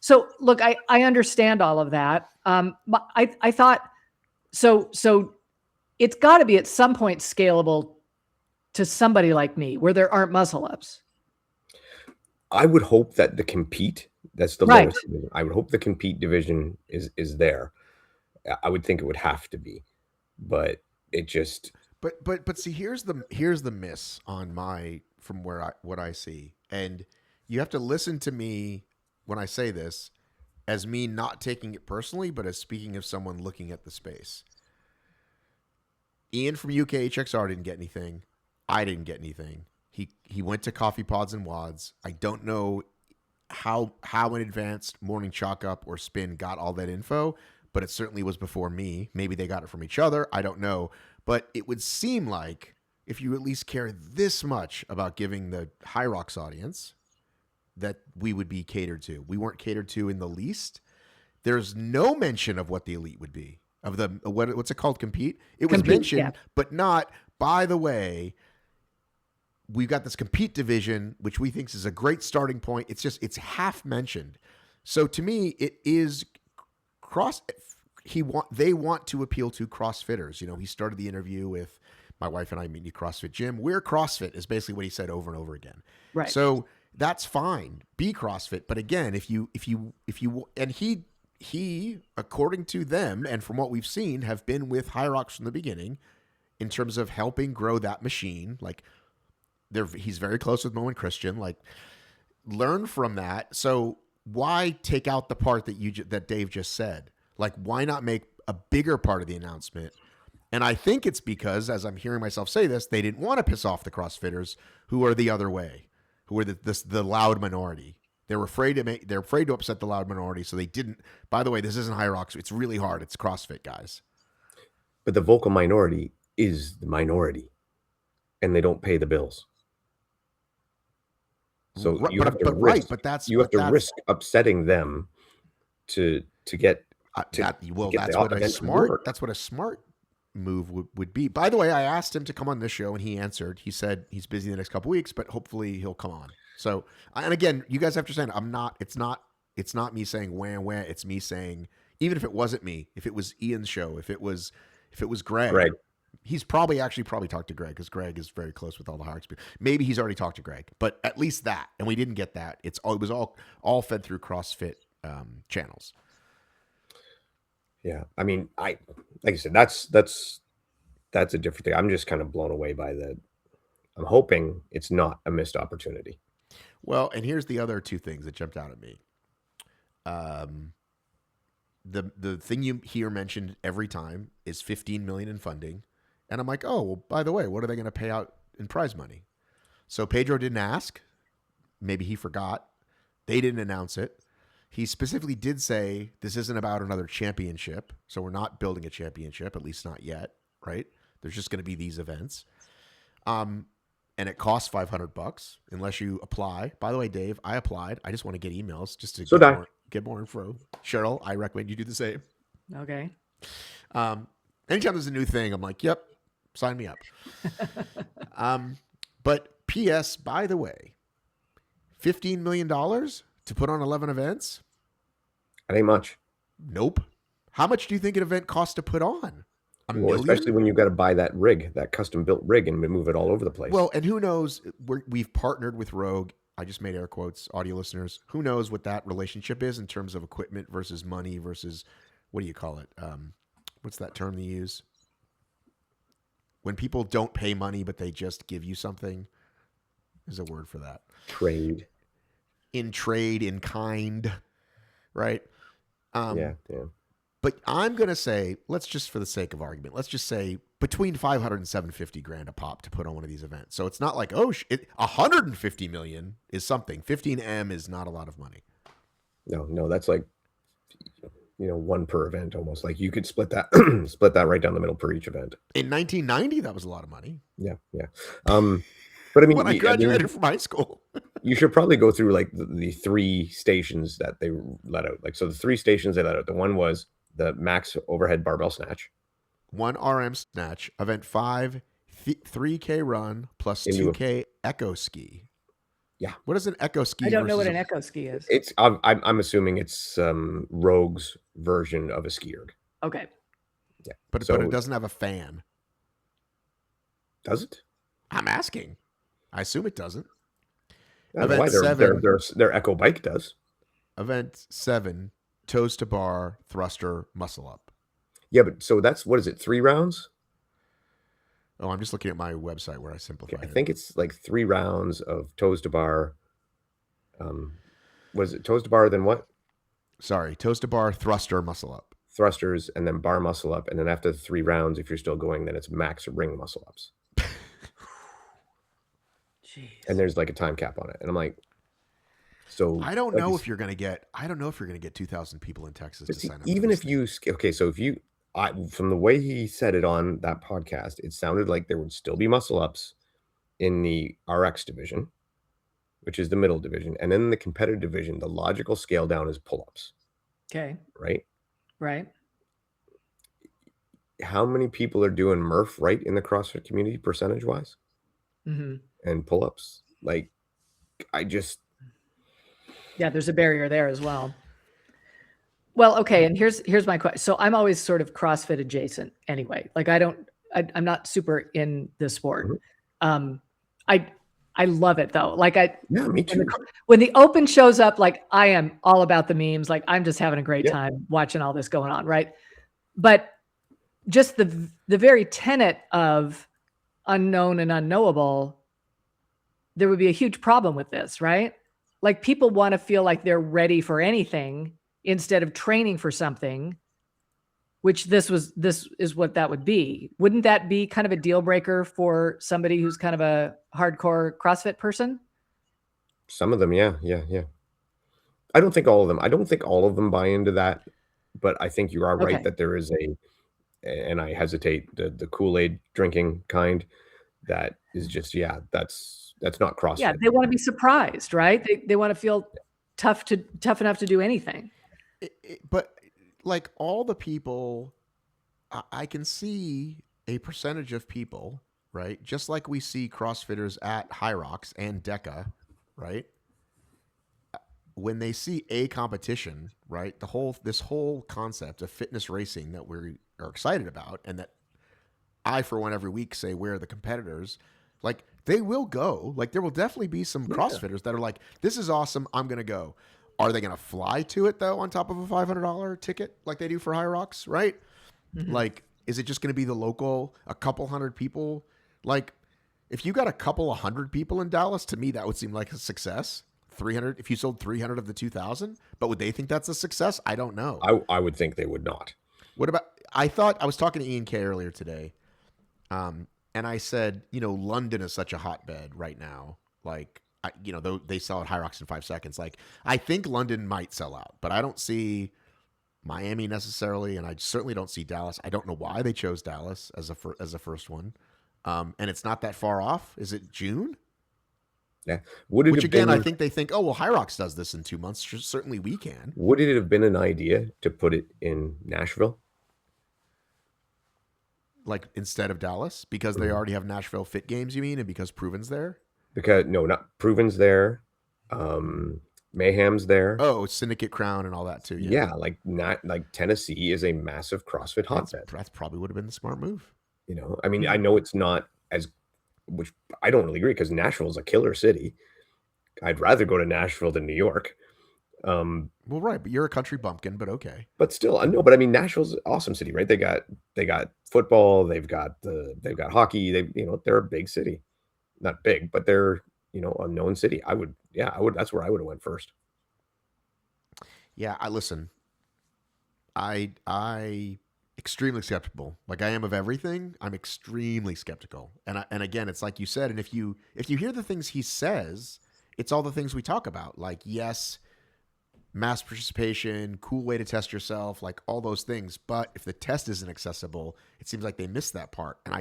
So look, I understand all of that. I thought, so it's got to be at some point scalable to somebody like me where there aren't muscle ups.
I would hope that the compete, that's the
Right.
lowest division. I would hope the compete division is there. I would think it would have to be, but it just,
But see, here's the miss on from what I see, and you have to listen to me when I say this, as me not taking it personally, but as speaking of someone looking at the space. Ian from UKHXR didn't get anything. I didn't get anything. He went to Coffee Pods and Wads. I don't know how an advanced morning chalk up or spin got all that info, but it certainly was before me. Maybe they got it from each other. I don't know. But it would seem like if you at least care this much about giving the HYROX audience, that we would be catered to. We weren't catered to in the least. There's no mention of what the elite would be, of the what's it called, compete. It was mentioned, yeah, but not, by the way, we've got this compete division, which we think is a great starting point. It's half mentioned. So to me, it is they want to appeal to CrossFitters. You know, he started the interview with my wife and I meet at CrossFit gym. We're CrossFit is basically what he said over and over again.
Right.
So that's fine. Be CrossFit. But again, if you and he, according to them and from what we've seen, have been with HYROX from the beginning in terms of helping grow that machine. Like he's very close with Mo and Christian. Like, learn from that. So why take out the part that Dave just said? Like, why not make a bigger part of the announcement? And I think it's because, as I'm hearing myself say this, they didn't want to piss off the CrossFitters who are the other way, who are the loud minority. They're afraid to upset the loud minority, so they didn't. By the way, this isn't HYROX. It's really hard. It's CrossFit, guys.
But the vocal minority is the minority, and they don't pay the bills. So you have to risk upsetting them to get
that's what a smart move would be. By the way, I asked him to come on this show and he answered. He said he's busy the next couple weeks, but hopefully he'll come on. So, and again, you guys have to understand, it's not me saying wham. It's me saying, even if it wasn't me, if it was Ian's show, if it was Greg. He's probably talked to Greg because Greg is very close with all the HYROX people. Maybe he's already talked to Greg, but at least that, and we didn't get that. It was all fed through CrossFit channels.
Yeah, I mean, like I said, that's a different thing. I'm just kind of blown away by that. I'm hoping it's not a missed opportunity.
Well, and here's the other two things that jumped out at me. The thing you hear mentioned every time is 15 million in funding. And I'm like, oh, well, by the way, what are they going to pay out in prize money? So Pedro didn't ask. Maybe he forgot. They didn't announce it. He specifically did say this isn't about another championship. So we're not building a championship, at least not yet, right? There's just going to be these events. And it costs $500 unless you apply. By the way, Dave, I applied. I just want to get emails just to get more info. Cheryl, I recommend you do the same.
Okay.
Anytime there's a new thing, I'm like, yep, sign me up. But P.S., by the way, $15 million to put on 11 events?
That ain't much.
Nope. How much do you think an event costs to put on?
Well, especially when you've got to buy that rig, that custom-built rig, and move it all over the place.
Well, and who knows? We've partnered with Rogue. I just made air quotes, audio listeners. Who knows what that relationship is in terms of equipment versus money versus, what do you call it? What's that term they use? When people don't pay money, but they just give you something. There's a word for that.
Trade.
In trade, in kind, right?
Yeah.
But I'm going to say, let's just, for the sake of argument, let's just say between 500 and 750 grand a pop to put on one of these events. So it's not like, 150 million is something. 15M is not a lot of money.
No, that's like, one per event almost. Like you could split that right down the middle per each event.
In 1990, that was a lot of money.
Yeah. But I mean,
when I graduated from high school.
You should probably go through like the three stations that they let out. Like, so the three stations they let out, the one was the max overhead barbell snatch.
1 RM snatch, event 5, 3K run plus 2K echo ski.
Yeah.
What is an echo ski?
I don't know what an echo ski is.
It's I'm assuming it's Rogue's version of a ski erg.
Okay.
Yeah.
But it doesn't have a fan.
Does it?
I'm asking. I assume it doesn't.
I don't know why their Echo Bike does.
Event 7, toes to bar, thruster, muscle up.
Yeah, but so that's, what is it, 3 rounds?
Oh, I'm just looking at my website where I simplified
I
it.
think it's like 3 rounds of toes to bar. Was it toes to bar, then what?
Sorry, toes to bar, thruster, muscle up.
Thrusters, and then bar muscle up. And then after the 3 rounds, if you're still going, then it's max ring muscle ups.
Jeez.
And there's like a time cap on it. And I'm like, so
I don't know if you're going to get 2,000 people in Texas to sign up.
Even if you, okay, so if you, from the way he said it on that podcast, it sounded like there would still be muscle ups in the RX division, which is the middle division. And then in the competitive division, the logical scale down is pull-ups.
Okay.
Right?
Right.
How many people are doing Murph right in the CrossFit community percentage-wise?
Mm-hmm.
And pull-ups? Like,
yeah, there's a barrier there as well. Well, okay, and here's my question. So I'm always sort of CrossFit adjacent anyway. Like I'm not super in the sport.
Mm-hmm.
I love it though. Like
yeah, me too.
When the Open shows up, like I am all about the memes. Like I'm just having a great time watching all this going on, right? But just the very tenet of unknown and unknowable, there would be a huge problem with this, right? Like people want to feel like they're ready for anything instead of training for something, which this is what that would be. Wouldn't that be kind of a deal breaker for somebody who's kind of a hardcore CrossFit person?
Some of them, yeah. I don't think all of them. I don't think all of them buy into that, but I think you are right that there is and I hesitate, the Kool-Aid drinking kind that is just, that's not CrossFit.
Yeah, they want to be surprised, right? They want to feel tough enough to do anything.
But like all the people, I can see a percentage of people, right? Just like we see CrossFitters at HYROX and DECA, right? When they see a competition, right? This whole concept of fitness racing that we are excited about, and that I, for one, every week say, where are the competitors? Like, they will go. Like, there will definitely be some CrossFitters that are like, this is awesome, I'm going to go. Are they going to fly to it, though, on top of a $500 ticket like they do for HYROX, right? Mm-hmm. Like, is it just going to be the local, a couple hundred people? Like, if you got a couple of hundred people in Dallas, to me, that would seem like a success. 300, if you sold 300 of the 2,000, but would they think that's a success? I don't know.
I would think they would not.
What about, I was talking to Ian K earlier today, and I said, London is such a hotbed right now. Like, they sell at HYROX in 5 seconds. Like, I think London might sell out, but I don't see Miami necessarily, and I certainly don't see Dallas. I don't know why they chose Dallas as a first one, and it's not that far off. Is it June?
Yeah.
Which again, I think they think, oh, well, HYROX does this in 2 months. Certainly we can.
Would it have been an idea to put it in Nashville?
Like instead of Dallas? Because they already have Nashville Fit Games, you mean? And because Proven's there?
Because, no, not Proven's there. Mayhem's there.
Oh, Syndicate Crown and all that too.
Yeah, like Tennessee is a massive CrossFit hotbed.
That probably would have been the smart move.
I mean, I know it's not as, which I don't really agree, because Nashville is a killer city. I'd rather go to Nashville than New York.
Well, right, but you're a country bumpkin, but okay.
But still, no. But I mean, Nashville's an awesome city, right? They got football, they've got hockey. They're a big city, not big, but they're a known city. I would. That's where I would have went first.
Yeah, listen. I extremely skeptical. Like I am of everything. I'm extremely skeptical. And again, it's like you said. And if you hear the things he says, it's all the things we talk about. Like, yes, mass participation, cool way to test yourself, like all those things. But if the test isn't accessible, it seems like they missed that part. And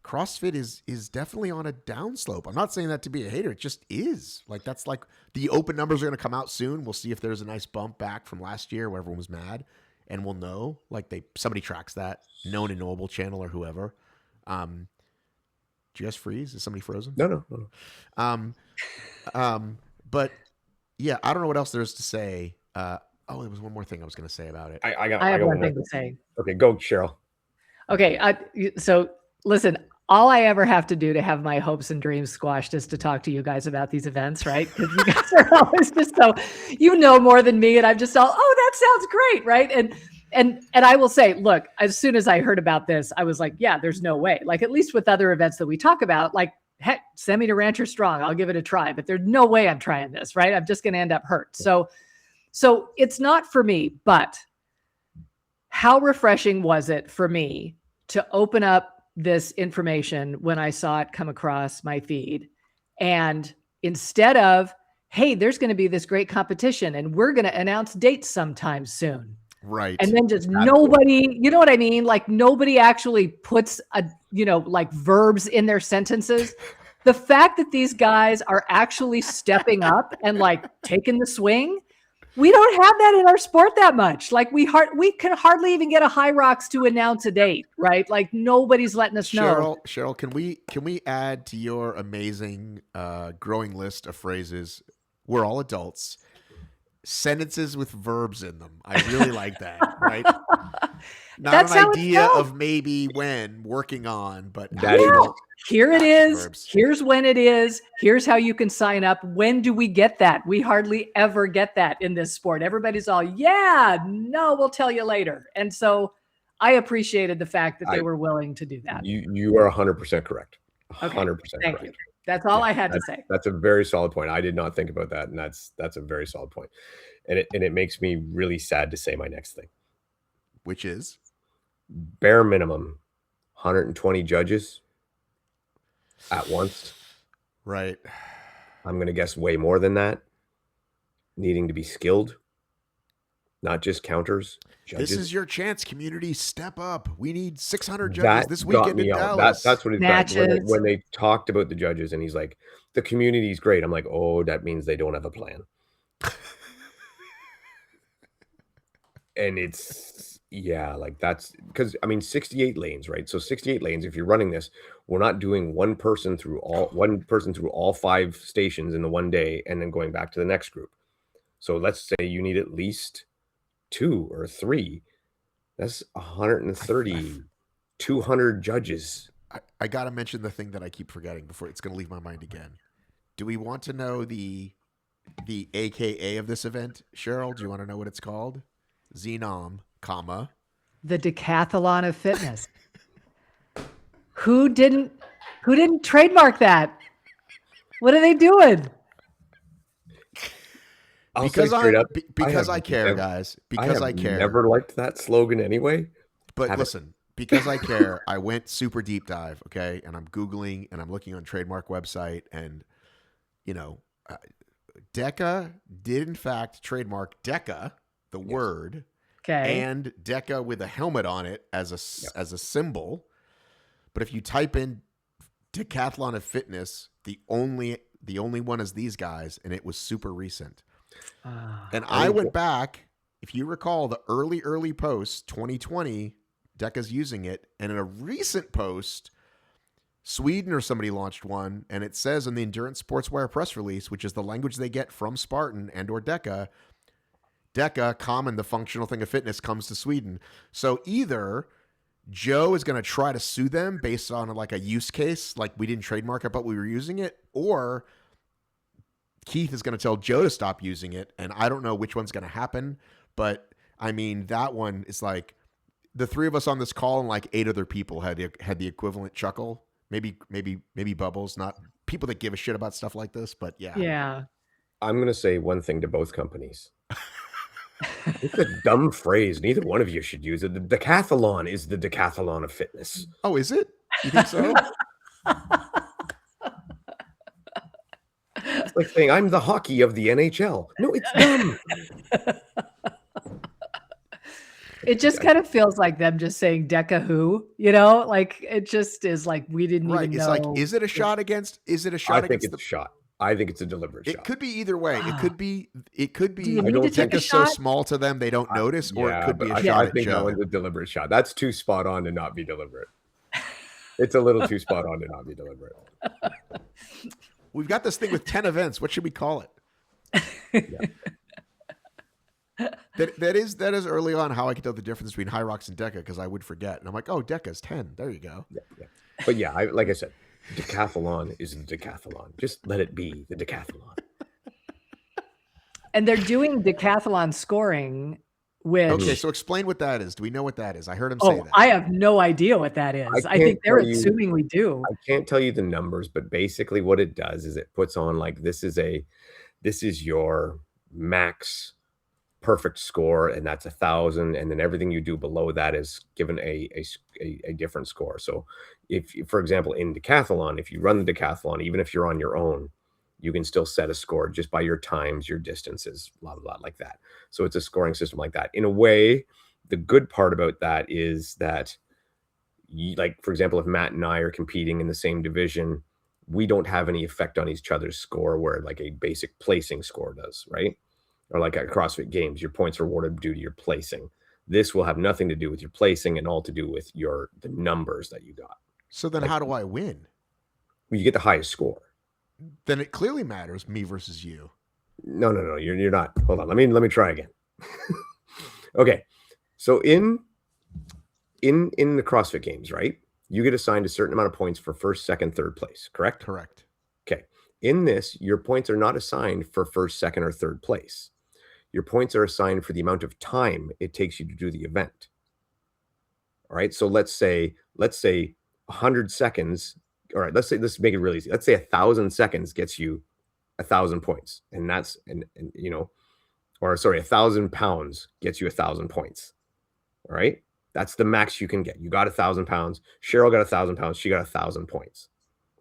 CrossFit is definitely on a downslope. I'm not saying that to be a hater. It just is. Like, that's like the Open numbers are going to come out soon. We'll see if there's a nice bump back from last year where everyone was mad. And we'll know, like somebody tracks that, Known and Knowable channel or whoever. Did you guys freeze? Is somebody frozen?
No.
But yeah, I don't know what else there is to say. There was one more thing I was going to say about it.
I have one thing to say.
Okay, go, Cheryl.
Okay, so listen, all I ever have to do to have my hopes and dreams squashed is to talk to you guys about these events, right? Because you guys are always just so, you know more than me, and I'm just all, oh, that sounds great, right? And I will say, look, as soon as I heard about this, I was like, yeah, there's no way. Like, at least with other events that we talk about, like, heck, send me to Rancher Strong, I'll give it a try. But there's no way I'm trying this, right? I'm just going to end up hurt. So it's not for me. But how refreshing was it for me to open up this information when I saw it come across my feed, and instead of, hey, there's going to be this great competition and we're going to announce dates sometime soon.
Right.
And then just nobody, you know what I mean? Like, nobody actually puts like verbs in their sentences. The fact that these guys are actually stepping up and like taking the swing, we don't have that in our sport that much. Like, we can hardly even get a HYROX to announce a date, right? Like, nobody's letting us know.
Cheryl, can we add to your amazing growing list of phrases? We're all adults. Sentences with verbs in them. I really like that, right? Not
That's
an idea of maybe when, working on, but
here it is.
Verbs.
Here's when it is. Here's how you can sign up. When do we get that? We hardly ever get that in this sport. Everybody's all, yeah, no, we'll tell you later. And so I appreciated the fact that they were willing to do that.
You are 100% correct. 100%
Thank
correct.
you. That's all I had to say.
That's a very solid point. I did not think about that, and that's a very solid point. And it makes me really sad to say my next thing,
which is
bare minimum 120 judges at once.
Right.
I'm going to guess way more than that. Needing to be skilled, not just counters. Judges.
This is your chance, community. Step up. We need 600 judges this weekend in
out.
Dallas.
That's what it's like. When they talked about the judges, and he's like, the community's great. I'm like, oh, that means they don't have a plan. And it's, yeah, like that's because, I mean, 68 lanes, right? So 68 lanes, if you're running this, we're not doing one person through all 5 stations in the one day and then going back to the next group. So let's say you need at least 2 or 3. That's 130, 200 judges.
I got to mention the thing that I keep forgetting before it's going to leave my mind again. Do we want to know the AKA of this event? Cheryl, do you want to know what it's called? Xenom,
the Decathlon of Fitness. Who didn't trademark that? What are they doing?
Because I care, guys. Because I care.
Never liked that slogan anyway.
But listen, because I care, I went super deep dive, okay? And I'm Googling and I'm looking on trademark website, and DECA did in fact trademark DECA, the word, and DECA with a helmet on it as a symbol. But if you type in Decathlon of Fitness, the only one is these guys, and it was super recent. And I went back, if you recall, the early posts, 2020, DECA's using it, and in a recent post, Sweden or somebody launched one, and it says in the Endurance Sportswear press release, which is the language they get from Spartan and or DECA, common, the functional thing of fitness, comes to Sweden. So either Joe is going to try to sue them based on like a use case, like we didn't trademark it, but we were using it, or Keith is going to tell Joe to stop using it. And I don't know which one's going to happen, but I mean, that one is like the 3 of us on this call and like 8 other people had the equivalent chuckle. Maybe Bubbles, not people that give a shit about stuff like this, but yeah.
Yeah.
I'm going to say one thing to both companies. It's a dumb phrase. Neither one of you should use it. The decathlon is the Decathlon of Fitness.
Oh, is it? You think so?
It's like saying I'm the hockey of the NHL. No, it's dumb.
It just kind of feels like them just saying DECA who, like it just is like we didn't even know.
It's like, is it a shot against? Is it a shot?
I think it's a shot. I think it's a deliberate shot.
It could be either way. It could be.
Do you
I
need
don't
to
think
take a
it's so
shot?
small to them they don't notice, or it could be a shot
I
at
think that
Joe.
one's a deliberate shot. That's too spot on to not be deliberate. It's a little too spot on to not be deliberate.
We've got this thing with 10 events. What should we call it? That is early on how I could tell the difference between HYROX and DECA, because I would forget. And I'm like, oh, DECA's 10. There you go.
Yeah. But yeah, like I said, decathlon is the decathlon. Just let it be the decathlon.
And they're doing decathlon scoring, which
Okay, so explain what that is. Do we know what that is? I heard him say that.
I have no idea what that is. I think they're assuming we do.
I can't tell you the numbers, but basically what it does is it puts on like this is your max perfect score, and that's 1,000, and then everything you do below that is given a different score. So if, for example, in decathlon, if you run the decathlon, even if you're on your own, you can still set a score just by your times, your distances, blah, blah, blah, like that. So it's a scoring system like that. In a way, the good part about that is that, like, for example, if Matt and I are competing in the same division, we don't have any effect on each other's score where like a basic placing score does, right? Or like at CrossFit Games, your points are awarded due to your placing. This will have nothing to do with your placing and all to do with the numbers that you got.
So then how do I win?
Well, you get the highest score.
Then it clearly matters, me versus you.
No, you're not. Hold on. Let me try again. Okay. So in the CrossFit Games, right? You get assigned a certain amount of points for first, second, third place, correct?
Correct.
Okay. In this, your points are not assigned for first, second, or third place. Your points are assigned for the amount of time it takes you to do the event. All right. So let's say 100 seconds. All right. Let's make it really easy. Let's say 1,000 seconds gets you 1,000 points, and that's or sorry, 1,000 pounds gets you 1,000 points. All right. That's the max you can get. You got 1,000 pounds. Cheryl got 1,000 pounds. She got 1,000 points.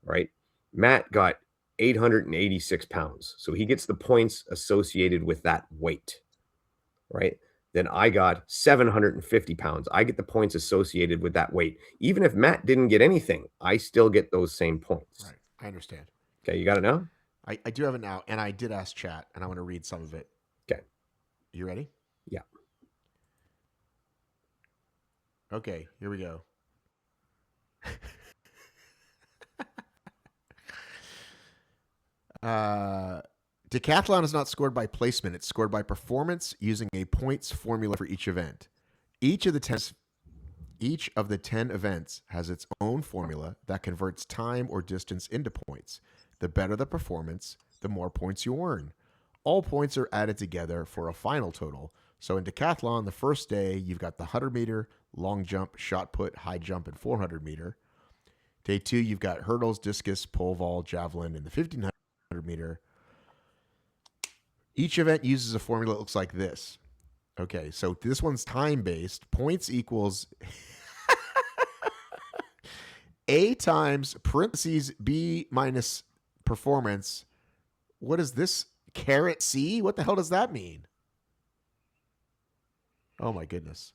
All right. Matt got 886 pounds. So he gets the points associated with that weight, right? Then I got 750 pounds. I get the points associated with that weight. Even if Matt didn't get anything, I still get those same points.
Right. I understand.
Okay. You got it now?
I do have it now. And I did ask chat, and I want to read some of it.
Okay.
You ready?
Yeah.
Okay. Here we go. Decathlon is not scored by placement. It's scored by performance using a points formula for each event. Each of the 10 events has its own formula that converts time or distance into points. The better the performance, the more points you earn. All points are added together for a final total. So in decathlon, the first day, you've got the 100 meter, long jump, shot put, high jump, and 400 meter. Day 2, you've got hurdles, discus, pole vault, javelin, and the 1,500 meter. Each event uses a formula that looks like this. Okay, so this one's time-based. Points equals A times parentheses B minus performance. What is this? Caret C? What the hell does that mean? Oh my goodness.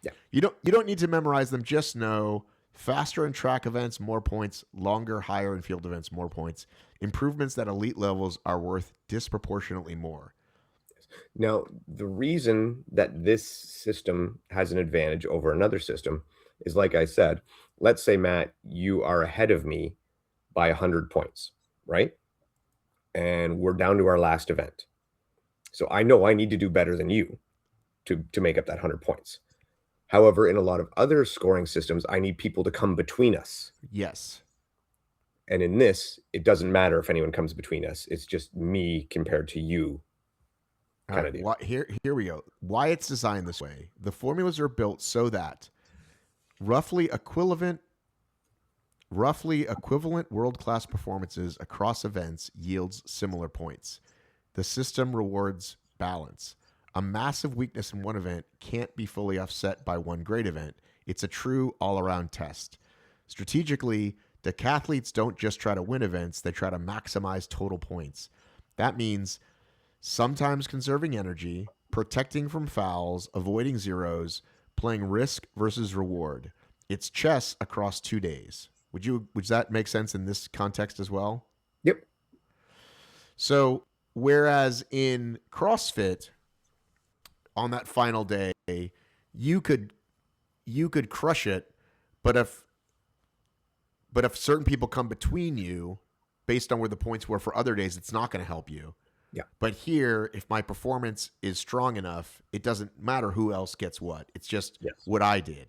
Yeah.
You don't need to memorize them. Just know faster in track events, more points. Longer, higher in field events, more points. Improvements at elite levels are worth disproportionately more.
Now, the reason that this system has an advantage over another system is, like I said, let's say, Matt, you are ahead of me by 100 points, right? And we're down to our last event. So I know I need to do better than you to make up that 100 points. However, in a lot of other scoring systems, I need people to come between us.
Yes.
And in this, it doesn't matter if anyone comes between us. It's just me compared to you. Kind of deal.
Here we go. Why it's designed this way. The formulas are built so that roughly equivalent world-class performances across events yields similar points. The system rewards balance. A massive weakness in one event can't be fully offset by one great event. It's a true all-around test. Strategically, decathletes don't just try to win events, they try to maximize total points. That means sometimes conserving energy, protecting from fouls, avoiding zeros, playing risk versus reward. It's chess across 2 days. Would that make sense in this context as well?
Yep.
So whereas in CrossFit, on that final day, you could crush it, but if certain people come between you based on where the points were for other days, it's not going to help you.
Yeah.
But here, if my performance is strong enough, it doesn't matter who else gets what. It's just what I did.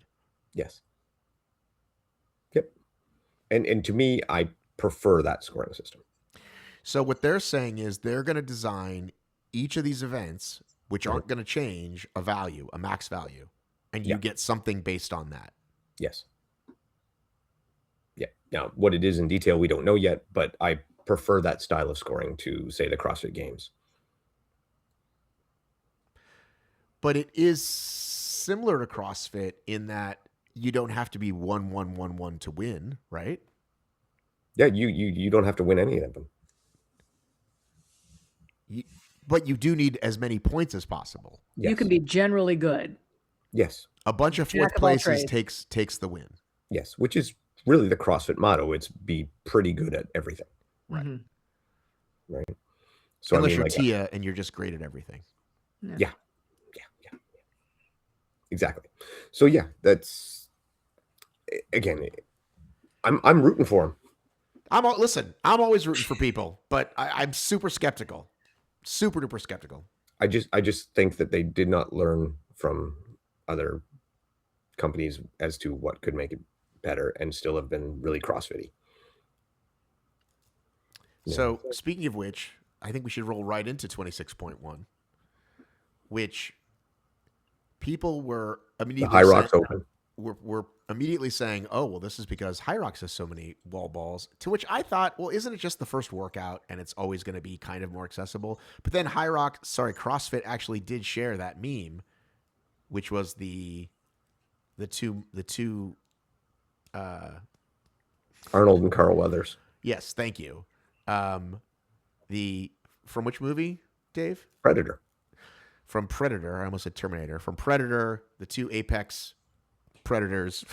Yes. Yep. And to me, I prefer that scoring system.
So what they're saying is they're going to design each of these events, which aren't going to change, a value, a max value, and you get something based on that.
Yes. Yeah. Now, what it is in detail, we don't know yet, but I prefer that style of scoring to, say, the CrossFit Games.
But it is similar to CrossFit in that you don't have to be 1-1-1-1 to win, right?
Yeah, you don't have to win any of them.
But you do need as many points as possible.
Yes. You can be generally good.
Yes.
A bunch of fourth places takes the win.
Yes, which is really the CrossFit motto. It's be pretty good at everything.
Right.
Mm-hmm. Right. So
unless you're Tia and you're just great at everything.
Yeah. Exactly. So yeah, that's again. I'm rooting for him.
I'm always rooting for people, but I'm super skeptical, super duper skeptical.
I just think that they did not learn from other companies as to what could make it better and still have been really CrossFit-y.
So speaking of which, I think we should roll right into 26.1, which people were immediately
the HYROX Open.
We're immediately saying, oh, well, this is because HYROX has so many wall balls, to which I thought, well, isn't it just the first workout and it's always going to be kind of more accessible? But then CrossFit actually did share that meme, which was the two
Arnold and Carl Weathers.
Yes, thank you. From which movie, Dave?
Predator.
From Predator, I almost said Terminator. From Predator, the two apex predators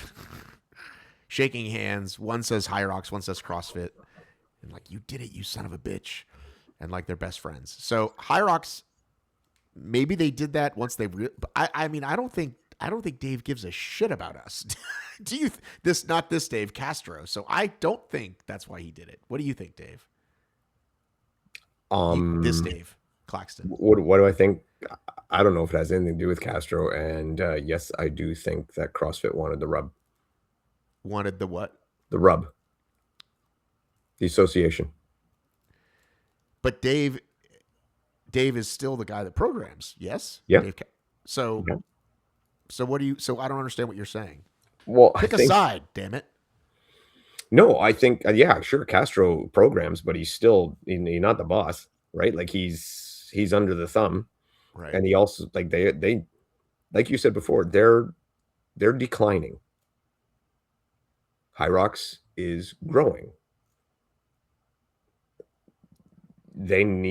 shaking hands. One says HYROX, one says CrossFit, and like, you did it, you son of a bitch, and like they're best friends. So HYROX, maybe they did that once they. I don't think Dave gives a shit about us. Do you? Not this Dave Castro. So I don't think that's why he did it. What do you think, Dave? This Dave Claxton.
What do I think? I don't know if it has anything to do with Castro. And yes, I do think that CrossFit wanted the rub.
Wanted the what?
The rub. The association.
But Dave is still the guy that programs. Yes.
Yeah.
So what do you? So I don't understand what you're saying.
Well,
pick a side, damn it.
No, I think sure, Castro programs, but he's still he's not the boss, right? Like he's under the thumb,
right?
And he also like they like you said before, they're declining. HYROX is growing. They don't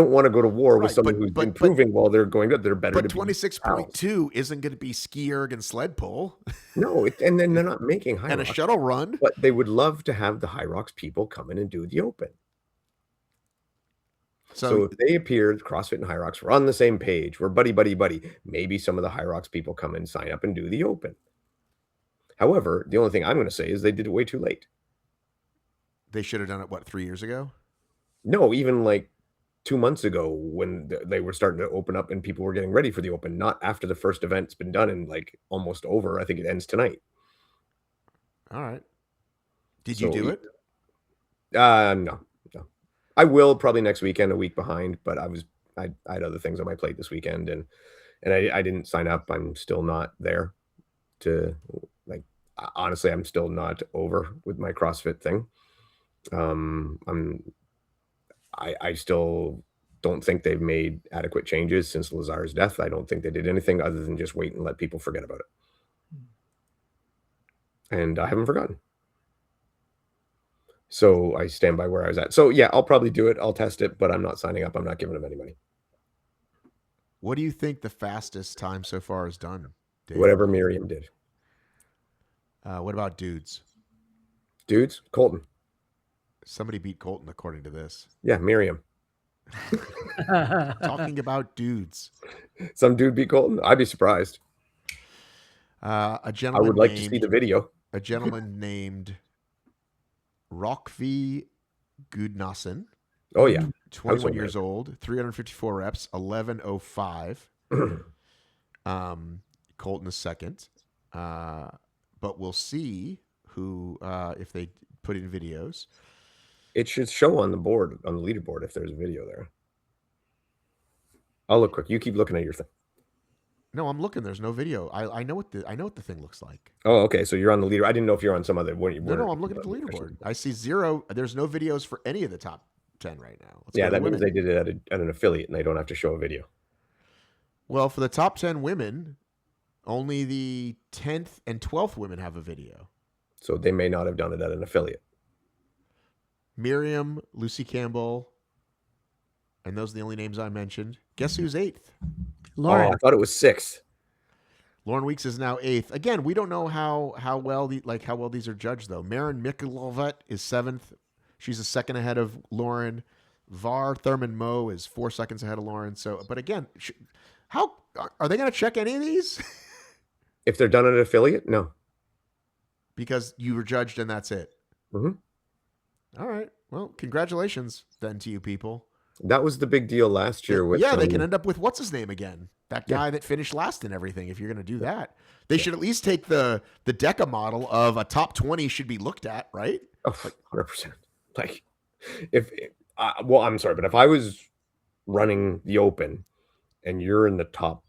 want to go to war with someone who's improving while they're going up. They're better.
But 26.2 isn't going to be ski erg and sled pull.
No, and then they're not making HYROX.
And a shuttle run.
But they would love to have the HYROX people come in and do the Open. So if they appeared, CrossFit and HYROX were on the same page. We're buddy. Maybe some of the HYROX people come in, sign up, and do the Open. However, the only thing I'm going to say is they did it way too late.
They should have done it, 3 years ago?
No, even like 2 months ago when they were starting to open up and people were getting ready for the Open, not after the first event's been done and like almost over. I think it ends tonight.
All right. Did you do it?
No. I will probably next weekend, a week behind, but I had other things on my plate this weekend and I didn't sign up. I'm still not there to honestly, I'm still not over with my CrossFit thing. I still don't think they've made adequate changes since Lazar's death. I don't think they did anything other than just wait and let people forget about it. And I haven't forgotten. So I stand by where I was at. So yeah, I'll probably do it. I'll test it, but I'm not signing up. I'm not giving them any money.
What do you think the fastest time so far is done, Dave?
Whatever Miriam did.
What about dudes?
Dudes? Colton.
Somebody beat Colton according to this.
Yeah, Miriam.
Talking about dudes.
Some dude beat Colton? I'd be surprised.
A gentleman.
I would like to see the video.
A gentleman named Rockvi Gudnason.
Oh, yeah.
21 years old, 354 reps, 11:05. Colton is second. But we'll see who, if they put in videos.
It should show on the board, on the leaderboard, if there's a video there. I'll look quick. You keep looking at your thing.
No, I'm looking. There's no video. I know what the thing looks like.
Oh, okay. So you're on the leader. I didn't know if you're on some other.
No, I'm looking at the leaderboard. I see 0. There's no videos for any of the top 10 right now.
Yeah, that means they did it at an affiliate and they don't have to show a video.
Well, for the top 10 women, only the 10th and 12th women have a video.
So they may not have done it at an affiliate.
Miriam, Lucy Campbell, and those are the only names I mentioned. Guess who's 8th?
Lauren.
Oh, I thought it was 6th.
Lauren Weeks is now 8th. Again, we don't know how well these are judged though. Maren Mikulovat is 7th. She's a second ahead of Lauren. Var Thurman Moe is 4 seconds ahead of Lauren. So, but again, how are they going to check any of these?
If they're done at an affiliate, no.
Because you were judged and that's it.
Mm-hmm.
All right. Well, congratulations then to you people.
That was the big deal last year. With,
they can end up with what's his name again? That guy that finished last in everything. If you're going to do that, they should at least take the DECA model of a top 20 should be looked at, right?
Oh, 100%. Like, I'm sorry, but if I was running the Open and you're in the top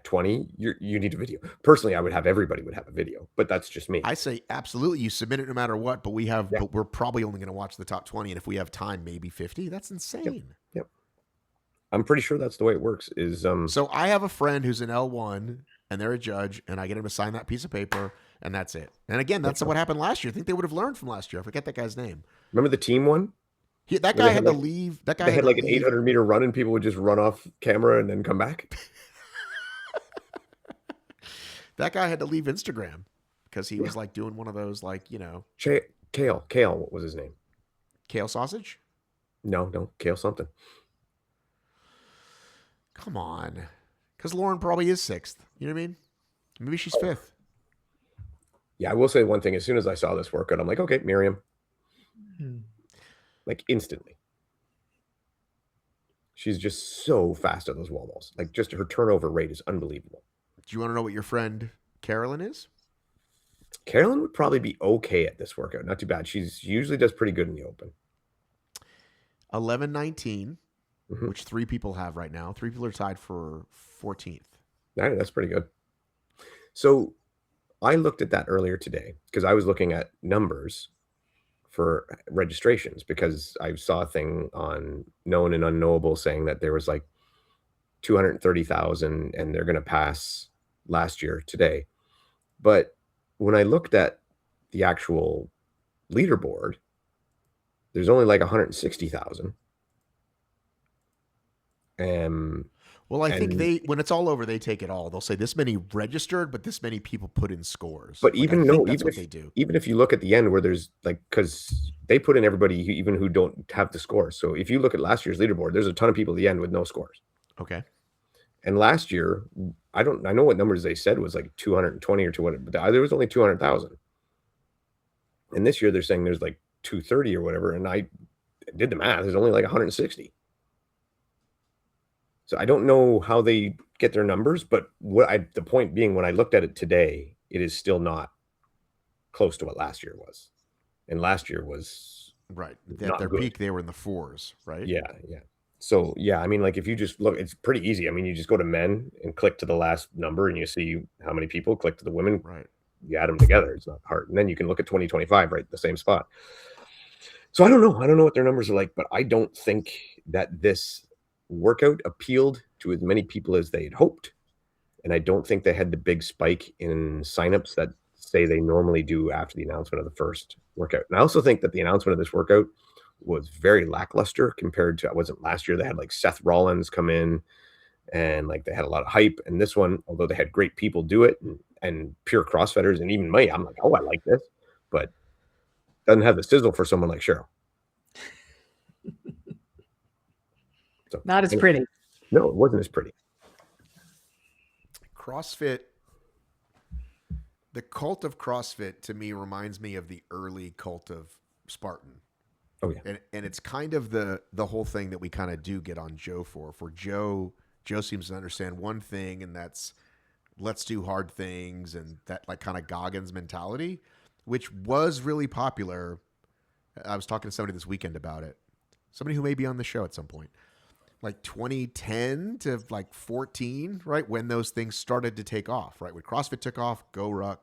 20, you need a video. Personally, I would have everybody would have a video, but that's just me.
I say absolutely, you submit it no matter what, but but we're probably only going to watch the top 20, and if we have time, maybe 50. That's insane.
Yep. I'm pretty sure that's the way it works.
So I have a friend who's an L1, and they're a judge, and I get him to sign that piece of paper, and that's it. And again, that's what happened last year. I think they would have learned from last year. I forget that guy's name.
Remember the team one?
That guy had to leave. That guy
had like an 800-meter run, and people would just run off camera and then come back.
That guy had to leave Instagram because he was like doing one of those, like,
Kale. What was his name?
Kale sausage?
No, Kale something.
Come on. Because Lauren probably is 6th. You know what I mean? Maybe she's 5th.
Yeah, I will say one thing. As soon as I saw this workout, I'm like, okay, Miriam. Like instantly. She's just so fast at those wall balls. Like just her turnover rate is unbelievable.
Do you want to know what your friend Carolyn is?
Carolyn would probably be okay at this workout. Not too bad. She usually does pretty good in the Open.
11:19, which 3 people have right now. 3 people are tied for 14th.
All right, that's pretty good. So I looked at that earlier today because I was looking at numbers for registrations because I saw a thing on Known and Unknowable saying that there was like 230,000 and they're going to pass last year today. But when I looked at the actual leaderboard, there's only like 160,000.
Well, I think when it's all over, they take it all. They'll say this many registered, but this many people put in scores.
But
even
if you look at the end where there's like, because they put in everybody even who don't have the scores. So if you look at last year's leaderboard, there's a ton of people at the end with no scores.
Okay.
And last year, I know what numbers they said was like 220 or 200, but there was only 200,000. And this year they're saying there's like 230 or whatever. And I did the math. There's only like 160. So I don't know how they get their numbers, but the point being, when I looked at it today, it is still not close to what last year was. And last year was
right. At their peak, they were in the 4s, right?
Yeah. So, I mean, like if you just look, it's pretty easy. I mean, you just go to men and click to the last number and you see how many people. Click to the women.
Right.
You add them together. It's not hard. And then you can look at 2025, right? The same spot. So I don't know. I don't know what their numbers are like, but I don't think that this workout appealed to as many people as they had hoped. And I don't think they had the big spike in signups that say they normally do after the announcement of the first workout. And I also think that the announcement of this workout was very lackluster compared to, it wasn't last year. They had like Seth Rollins come in and like they had a lot of hype. And this one, although they had great people do it and pure CrossFitters and even me, I'm like, oh, I like this, but doesn't have the sizzle for someone like Cheryl. So,
not as pretty.
No, it wasn't as pretty.
CrossFit, the cult of CrossFit to me reminds me of the early cult of Spartan.
Oh yeah.
And it's kind of the whole thing that we kind of do get on Joe for. For Joe seems to understand one thing, and that's let's do hard things and that like kind of Goggins mentality. which was really popular. I was talking to somebody this weekend about it. Somebody who may be on the show at some point. Like 2010 to like 14, right? When those things started to take off, right? When CrossFit took off, GoRuck,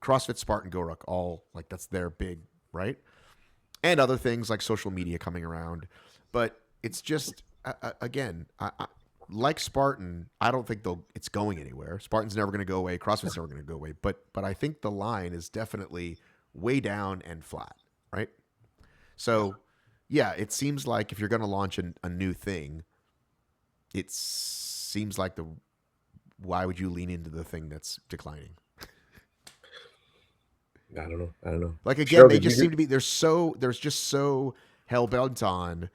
CrossFit Spartan, GoRuck, all like that's their big, right? And other things like social media coming around. But it's just, again, like Spartan, I don't think it's going anywhere. Spartan's never going to go away. CrossFit's never going to go away. But I think the line is definitely way down and flat, right? So, yeah, it seems like if you're going to launch a new thing, it seems like why would you lean into the thing that's declining?
I don't know.
Like, again, they just seem to be, there's just so hell-bent on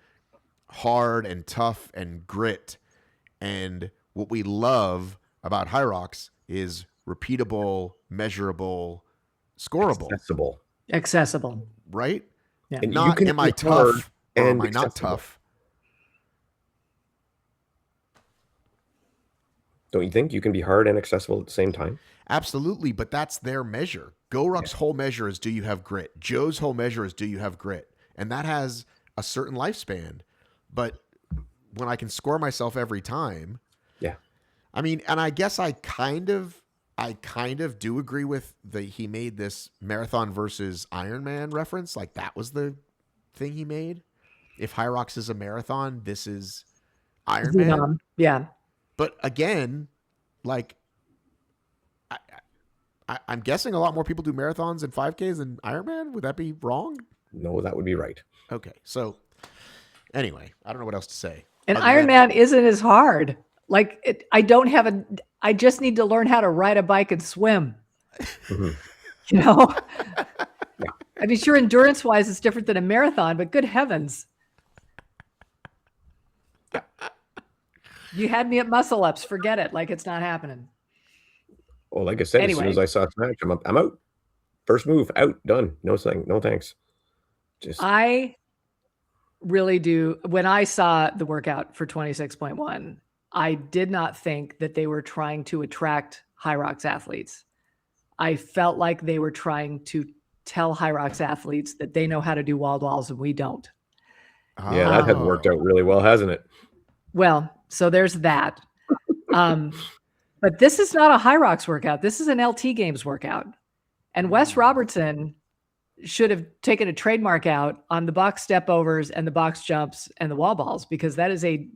hard and tough and grit. And what we love about HYROX is repeatable, measurable, scoreable.
Accessible.
Right?
Yeah.
And not, am I tough or am I not tough?
Don't you think you can be hard and accessible at the same time?
Absolutely, but that's their measure. GoRuck's whole measure is, do you have grit? Joe's whole measure is, do you have grit? And that has a certain lifespan. But when I can score myself every time,
yeah.
I mean, and I guess I kind of do agree with he made this marathon versus Ironman reference. Like that was the thing he made. If HYROX is a marathon, this is Ironman.
Yeah.
But again, like I'm guessing a lot more people do marathons and 5Ks than Ironman. Would that be wrong?
No, that would be right.
Okay. So anyway, I don't know what else to say.
And Ironman isn't as hard. Like I just need to learn how to ride a bike and swim.
Mm-hmm.
You know? I mean, sure, endurance wise, it's different than a marathon, but good heavens. You had me at muscle ups. Forget it. Like it's not happening.
Well, like I said, as soon as I saw Snatch, I'm out. First move, out, done. No thanks.
I really do. When I saw the workout for 26.1, I did not think that they were trying to attract HYROX athletes. I felt like they were trying to tell HYROX athletes that they know how to do wall balls and we don't.
Yeah, that has worked out really well, hasn't it?
Well, so there's that. But this is not a HYROX workout. This is an LT Games workout. And Wes Robertson should have taken a trademark out on the box step overs and the box jumps and the wall balls, because that is a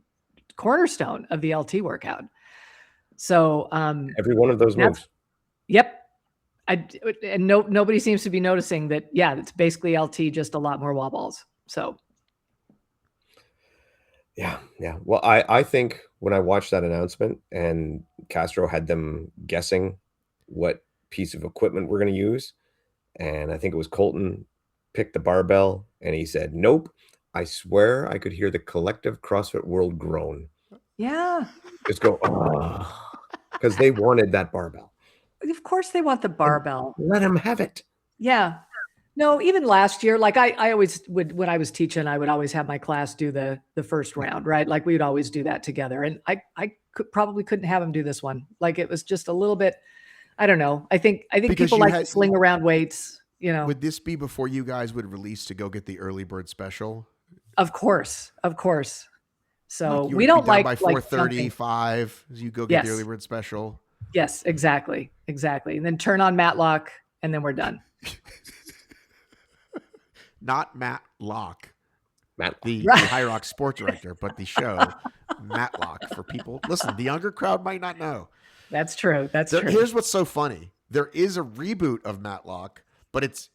cornerstone of the LT workout. So
every one of those moves.
Yep. Nobody seems to be noticing that. Yeah, it's basically LT, just a lot more wall balls. So.
Yeah. Well, I think when I watched that announcement and Castro had them guessing what piece of equipment we're going to use, and I think it was Colton picked the barbell, and he said, "Nope." I swear I could hear the collective CrossFit world groan.
Yeah.
Just go, oh, because they wanted that barbell.
Of course they want the barbell.
Let them have it.
Yeah. No, even last year, like I always would, when I was teaching, I would always have my class do the first round, right? Like we would always do that together. And I probably couldn't have them do this one. Like it was just a little bit, I don't know. I think because people like to sling around weights, you know.
Would this be before you guys would release to go get the early bird special?
Of course. So we don't like
by 4:35 as you go get the early bird special.
Yes, exactly. And then turn on Matlock and then we're done.
Not Matt Locke, the
Right.
HYROX sports director, but the show Matlock for people. Listen, the younger crowd might not know.
That's true. True.
Here's what's so funny. There is a reboot of Matlock, but it's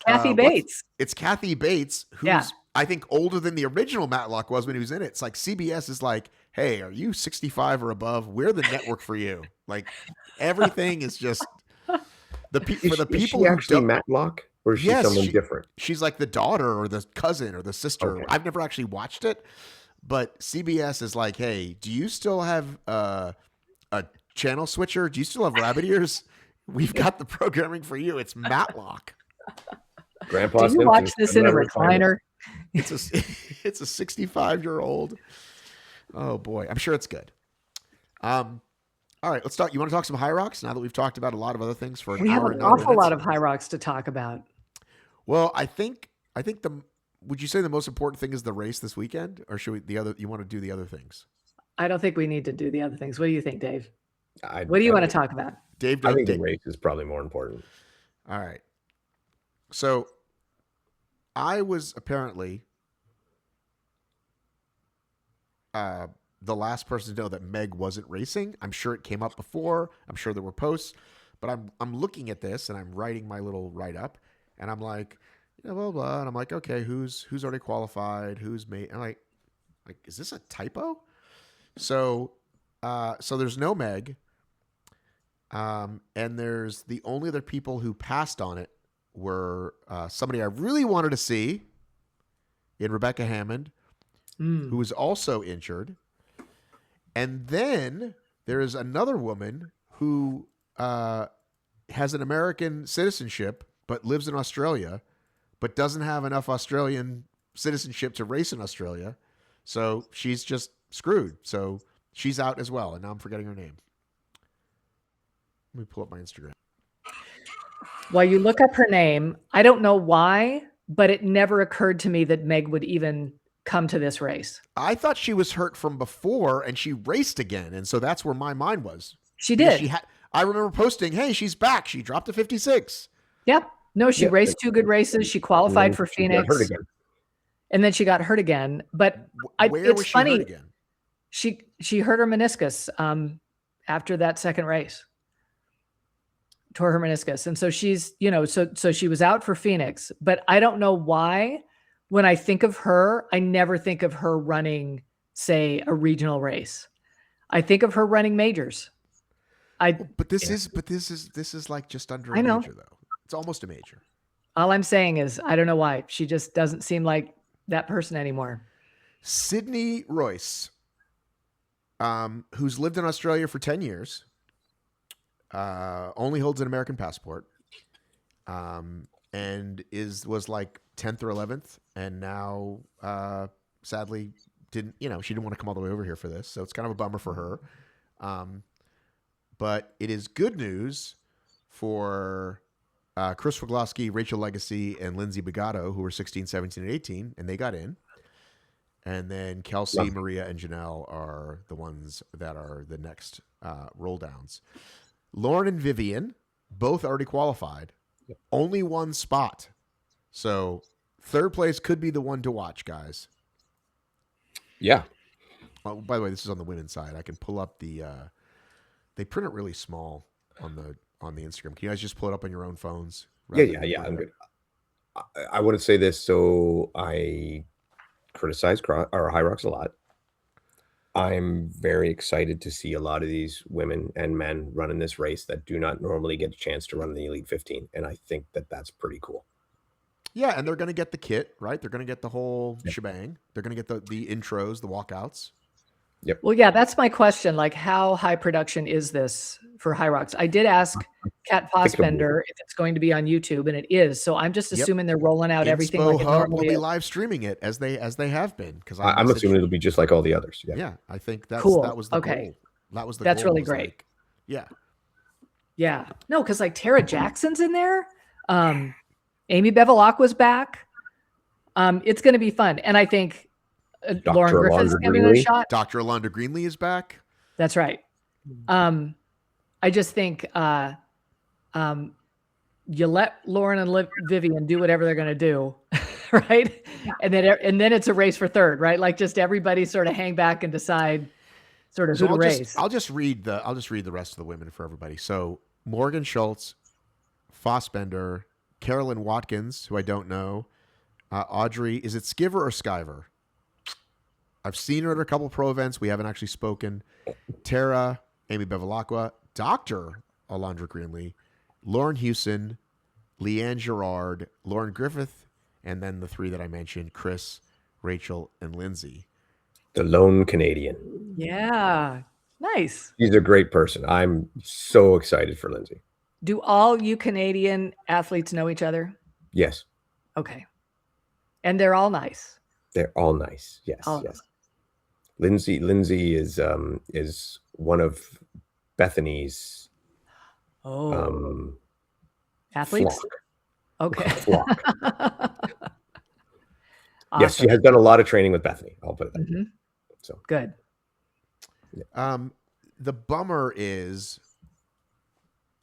Kathy Bates.
It's Kathy Bates, who's I think older than the original Matlock was when he was in it. It's like CBS is like, hey, are you 65 or above? We're the network for you. Like everything is just for the people
who actually Matlock. Or is she someone different?
She's like the daughter or the cousin or the sister. Okay. I've never actually watched it, but CBS is like, hey, do you still have a channel switcher? Do you still have rabbit ears? We've got the programming for you. It's Matlock.
Grandpa,
do you watch this in a recliner?
It's a 65-year-old. Oh boy, I'm sure it's good. All right, let's talk. You want to talk some HYROX now that we've talked about a lot of other things for an
We have
hour
an
and 9
awful
minutes?
lot of HYROX to talk about.
Well, I think would you say the most important thing is the race this weekend, or should you want to do the other things?
I don't think we need to do the other things. What do you think, Dave?
I
What do you want to talk about?
Dave,
I think the
Dave.
race is probably more important.
All right. So I was apparently the last person to know that Meg wasn't racing. I'm sure it came up before. I'm sure there were posts, but I'm looking at this and I'm writing my little write up, and I'm like, blah blah blah, and I'm like, okay, who's already qualified? Who's made? I'm like, is this a typo? So there's no Meg, and there's the only other people who passed on it were somebody I really wanted to see in Rebecca Hammond, who was also injured. And then there is another woman who has an American citizenship but lives in Australia, but doesn't have enough Australian citizenship to race in Australia. So she's just screwed. So she's out as well. And now I'm forgetting her name. Let me pull up my Instagram.
While you look up her name, I don't know why, but it never occurred to me that Meg would even come to this race.
I thought she was hurt from before and she raced again. And so that's where my mind was.
She did.
I remember posting, hey, she's back. She dropped to 56.
Yep. No, she raced 2 good races. She qualified for Phoenix.
Hurt again.
And then she got hurt again. But
where was she
funny.
hurt again?
She hurt her meniscus after that second race. Tore her meniscus. And so she's, so she was out for Phoenix, but I don't know why when I think of her, I never think of her running, say, a regional race. I think of her running majors.
But this is like just under a major though. It's almost a major.
All I'm saying is, I don't know why. She just doesn't seem like that person anymore.
Sydney Royce, who's lived in Australia for 10 years, only holds an American passport, and was like 10th or 11th, and now sadly she didn't want to come all the way over here for this, so it's kind of a bummer for her. But it is good news for Chris Wigloski, Rachel Legacy, and Lindsay Bigato, who were 16, 17, and 18, and they got in. And then Kelsey, Maria, and Janelle are the ones that are the next roll downs. Lauren and Vivian both already qualified. Yep. Only one spot. So third place could be the one to watch, guys.
Yeah.
Oh, by the way, this is on the women's side. I can pull up the they print it really small on the Instagram. Can you guys just pull it up on your own phones?
Yeah. I'm good. I want to say this. So I criticize HYROX a lot. I'm very excited to see a lot of these women and men running this race that do not normally get a chance to run in the Elite 15. And I think that that's pretty cool.
Yeah, and they're going to get the kit, right? They're going to get the whole shebang. They're going to get the intros, the walkouts.
Yep.
Well, yeah, that's my question. Like, how high production is this for HYROX? I did ask Kat Fossbender if it's going to be on YouTube, and it is. So I'm just assuming they're rolling out everything like it normally
will be
is.
live streaming it as they have been, because
I'm assuming it'll be just like all the others.
Yeah, I think that was the goal. That was the
that's
goal,
really great.
Yeah.
No, because like Tara Jackson's in there. Amy Bevilacqua's back. It's going to be fun, and I think Lauren Griffith's giving it a shot.
Dr. Alondra Greenlee is back.
That's right. I just think you let Lauren and Vivian do whatever they're going to do, right? And then it's a race for third, right? Like just everybody sort of hang back and decide sort of who to race.
I'll just read the rest of the women for everybody. So Morgan Schultz, Fossbender, Carolyn Watkins, who I don't know, Audrey, is it Skiver or Skiver? I've seen her at a couple pro events. We haven't actually spoken. Tara, Amy Bevilacqua, Dr. Alondra Greenlee, Lauren Hewson, Leanne Girard, Lauren Griffith, and then the three that I mentioned, Chris, Rachel, and Lindsay.
The lone Canadian.
Yeah. Nice.
She's a great person. I'm so excited for Lindsay.
Do all you Canadian athletes know each other?
Yes.
Okay. And they're all nice.
They're all nice. Yes. Yes. Lindsay is one of Bethany's
Athletes.
flock.
Okay.
Flock.
Awesome.
Yes, she has done a lot of training with Bethany. I'll put it that way. So
good.
The bummer is,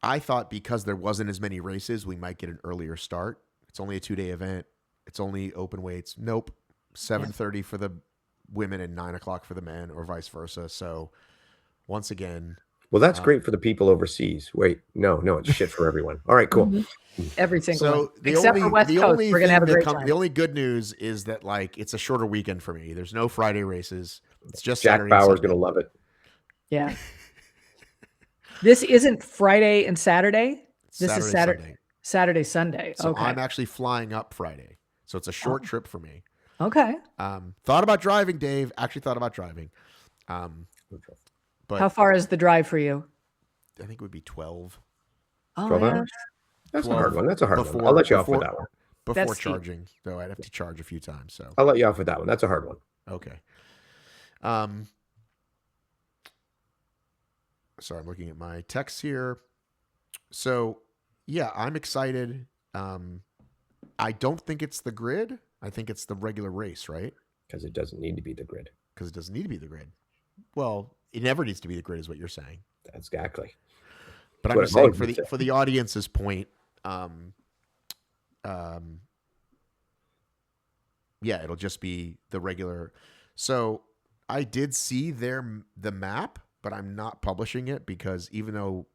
I thought because there wasn't as many races, we might get an earlier start. It's only a 2-day event. It's only open weights. Nope. 7:30 for the women and 9 o'clock for the men, or vice versa. So once again,
well, that's great for the people overseas. Wait, no, it's shit for everyone. All right, cool.
Every single one.
the
Except for West Coast, we're gonna have a great time.
The only good news is that like it's a shorter weekend for me. There's no Friday races. It's just
Jack
Saturday
Bauer's gonna love it.
Yeah. This isn't Friday and Saturday. This is Saturday, Sunday.
So
okay.
I'm actually flying up Friday. So it's a short trip for me.
Okay.
Thought about driving, Dave. Actually thought about driving. But
how far is the drive for you?
I think it would be 12.
12 hours? That's
12
a hard one. That's a hard one. I'll let you off with that one.
Before charging, though, I'd have to charge a few times. So
I'll let you off with that one. That's a hard one.
Okay. Sorry, I'm looking at my text here. So, yeah, I'm excited. I don't think it's the grid. I think it's the regular race, right?
Because it doesn't need to be the grid.
Because it doesn't need to be the grid. Well, it never needs to be the grid, is what you're saying.
That's exactly.
But I'm just saying for the audience's point, yeah, it'll just be the regular. So I did see the map, but I'm not publishing it because even though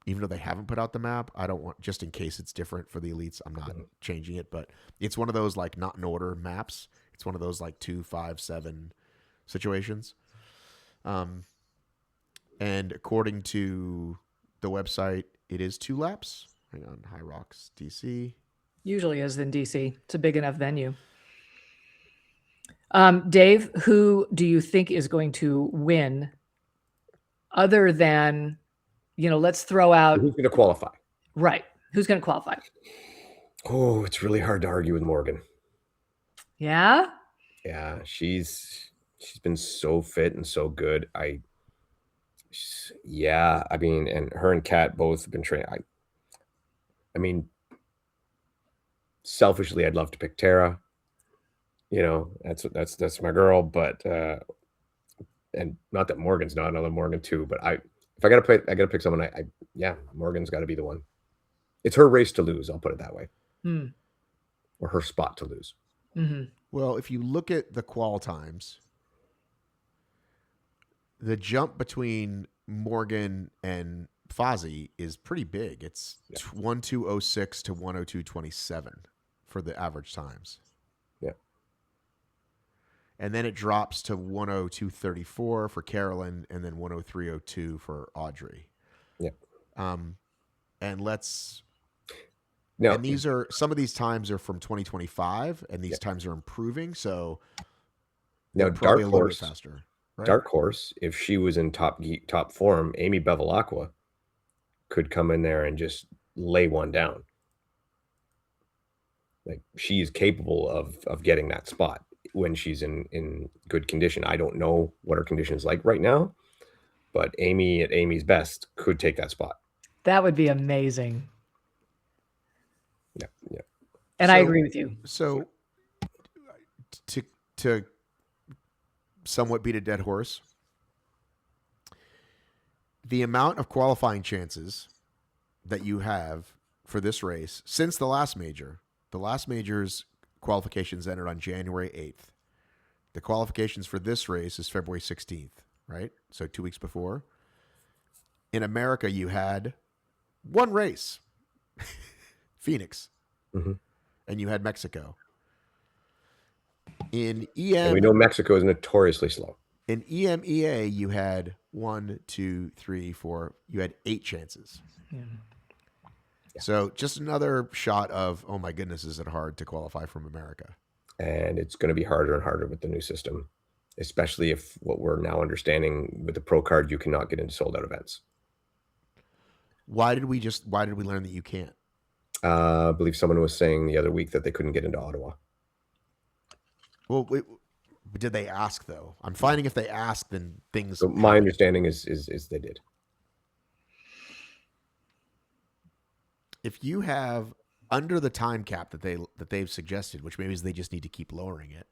they haven't put out the map, I don't want, just in case it's different for the elites, I'm not changing it. But it's one of those like not in order maps. It's one of those like 2, 5, 7 situations. And according to the website, it is 2 laps. Hang on, HYROX DC.
Usually is in DC. It's a big enough venue. Dave, who do you think is going to win other than, let's throw out.
Who's going to qualify?
Right. Who's going to qualify?
Oh, it's really hard to argue with Morgan.
Yeah?
Yeah, she's been so fit and so good. I mean, and her and Kat both have been trained. I mean, selfishly, I'd love to pick Tara. That's my girl, but and not that Morgan's not, I love Morgan too, but if I gotta pick someone, Morgan's got to be the one. It's her race to lose. I'll put it that way, or her spot to lose.
Mm-hmm.
Well, if you look at the qual times, the jump between Morgan and Fozzie is pretty big. It's 1:2:06 to 1:02:27 for the average times.
Yeah.
And then it drops to 1:02:34 for Carolyn, and then 1:03:02 for Audrey.
Yeah.
And
now,
and some of these times are from 2025, and these times are improving. So
now,
probably a little bit faster. Right?
Dark horse, if she was in top form, Amy Bevilacqua could come in there and just lay one down. Like, she is capable of getting that spot when she's in good condition. I don't know what her condition is like right now, but Amy at Amy's best could take that spot.
That would be amazing.
Yeah.
And I agree with you.
So to somewhat beat a dead horse, the amount of qualifying chances that you have for this race since the last major's qualifications entered on January 8th. The qualifications for this race is February 16th, right? So 2 weeks before. In America, you had one race, Phoenix, and you had Mexico. In EM,
and we know Mexico is notoriously slow.
In EMEA, you had 1, 2, 3, 4. You had 8 chances.
Yeah.
So just another shot of, oh my goodness, is it hard to qualify from America?
And it's going to be harder and harder with the new system, especially if what we're now understanding with the pro card, you cannot get into sold out events.
Why did we learn that you can't?
I believe someone was saying the other week that they couldn't get into Ottawa.
Well, did they ask though? I'm finding if they ask, then things.
So my understanding is they did.
if you have under the time cap that they've suggested, which maybe is they just need to keep lowering it,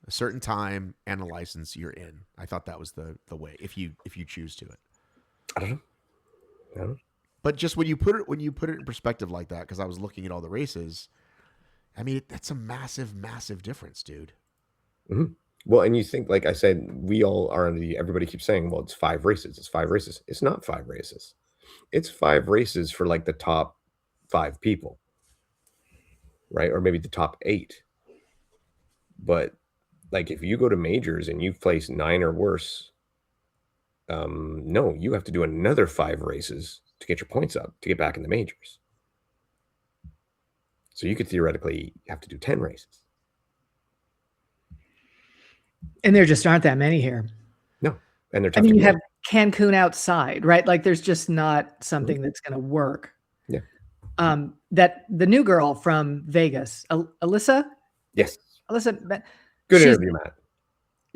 a certain time and a license, you're in. I thought that was the way if you choose to it.
I don't know.
But just when you put it in perspective like that, because I was looking at all the races, I mean that's a massive, massive difference, dude.
Mm-hmm. Well, and you think, like I said, we all are everybody keeps saying, well, it's 5 races. It's 5 races. It's not 5 races. It's 5 races for like the top 5 people, right? Or maybe the top 8. But like if you go to majors and you place 9 or worse, no, you have to do another 5 races to get your points up to get back in the majors. So you could theoretically have to do 10 races.
And there just aren't that many here.
No. And they're
I mean, you have Cancun outside, right? Like there's just not something that's going to work.
Yeah.
That the new girl from Vegas, Alyssa.
Yes.
Alyssa.
Good interview, Matt.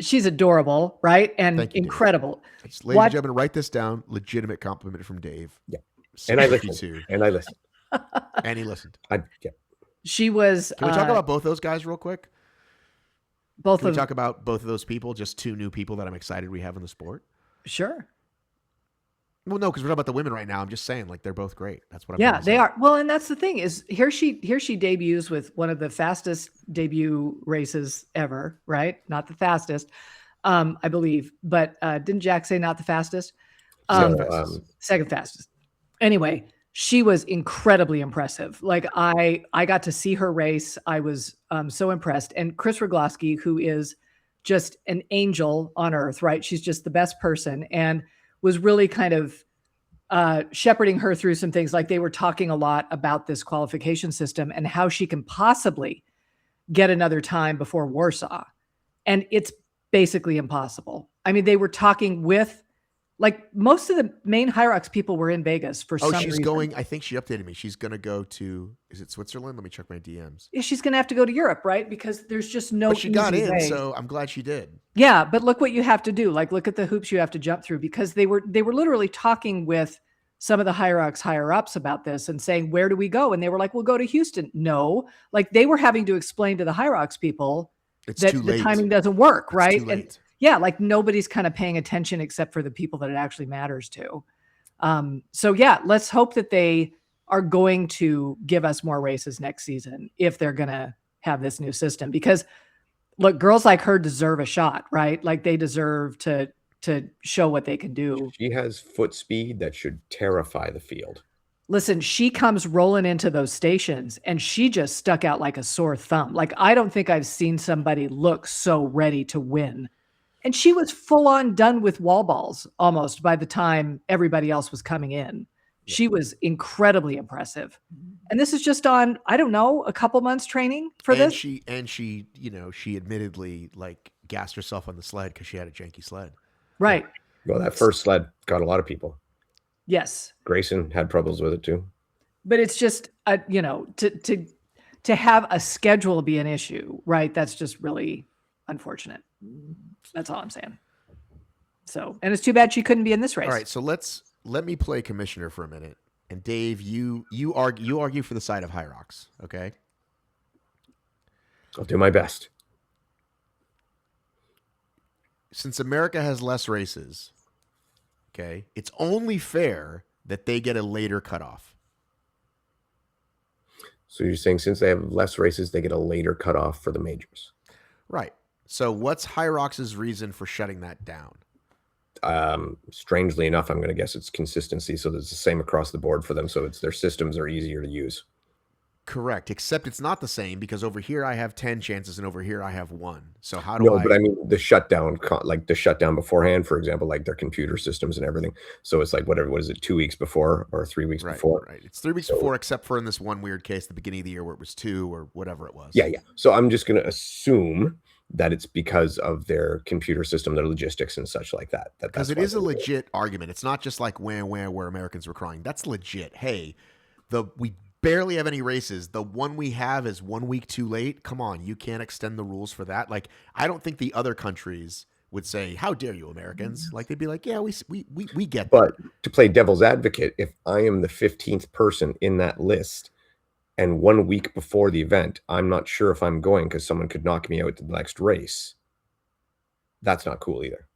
She's adorable, right? And
Thank you,
incredible.
Ladies and gentlemen, write this down. Legitimate compliment from Dave.
Yeah. And I listened. And
he listened.
Yeah.
She was.
Can we talk about both those guys real quick?
Can
we talk about both of those people? Just 2 new people that I'm excited we have in the sport.
Sure.
Well, no, because we're talking about the women right now. I'm just saying, like, they're both great. That's what I'm.
Yeah, they are. Well, and that's the thing is here she debuts with one of the fastest debut races ever, right? Not the fastest, I believe. But didn't Jack say not the fastest? Second fastest. Anyway, she was incredibly impressive. Like I got to see her race. I was so impressed. And Chris Rogloski, who is just an angel on earth, right? She's just the best person and was really kind of shepherding her through some things. Like they were talking a lot about this qualification system and how she can possibly get another time before Warsaw. And it's basically impossible. I mean, they were talking with like most of the main HYROX people were in Vegas for some reason.
Oh, she's going, I think she updated me. She's going to go to, is it Switzerland? Let me check my DMs.
Yeah, she's going to have to go to Europe, right? Because there's just no.
But she got in,
way.
So I'm glad she did.
Yeah, but look what you have to do. Like, look at the hoops you have to jump through because they were literally talking with some of the HYROX higher ups about this and saying, where do we go? And they were like, we'll go to Houston. No, like they were having to explain to the HYROX people that the timing doesn't work, right? And yeah, like nobody's kind of paying attention except for the people that it actually matters to. So yeah, let's hope that they are going to give us more races next season if they're going to have this new system. Because look, girls like her deserve a shot, right? Like they deserve to show what they can do.
She has foot speed that should terrify the field.
Listen, she comes rolling into those stations and she just stuck out like a sore thumb. Like, I don't think I've seen somebody look so ready to win. And she was full on done with wall balls almost by the time everybody else was coming in. Yeah. She was incredibly impressive. And this is just on, I don't know, a couple months training for this.
She, you know, she admittedly like gassed herself on the sled because she had a janky sled.
Right.
Well, that first sled got a lot of people.
Yes.
Grayson had problems with it too.
But it's just, you know, to have a schedule be an issue, right? That's just really unfortunate. That's all I'm saying. So, and it's too bad she couldn't be in this race.
All right. So let me play commissioner for a minute. And Dave, you argue for the side of HYROX. Okay.
I'll do my best.
Since America has less races, okay, it's only fair that they get a later cutoff.
So you're saying since they have less races, they get a later cutoff for the majors.
Right. So what's HYROX's reason for shutting that down?
Strangely enough, I'm going to guess it's consistency. So it's the same across the board for them. So it's their systems are easier to use.
Correct. Except it's not the same because over here I have 10 chances and over here I have 1. So how do
No, but I mean the shutdown, like the shutdown beforehand, for example, like their computer systems and everything. So it's like what is it, 2 weeks before or 3 weeks before?
Right. It's 3 weeks before, except for in this one weird case, the beginning of the year where it was 2 or whatever it was.
Yeah. So I'm just going to assume that it's because of their computer system, their logistics and such like that.
Because it is a legit argument. It's not just like where Americans were crying. That's legit. Hey, we barely have any races. The one we have is 1 week too late. Come on, you can't extend the rules for that. Like, I don't think the other countries would say, "How dare you, Americans?" Like they'd be like, "Yeah, we get that."
But to play devil's advocate, if I am the 15th person in that list, and 1 week before the event, I'm not sure if I'm going because someone could knock me out to the next race, that's not cool either.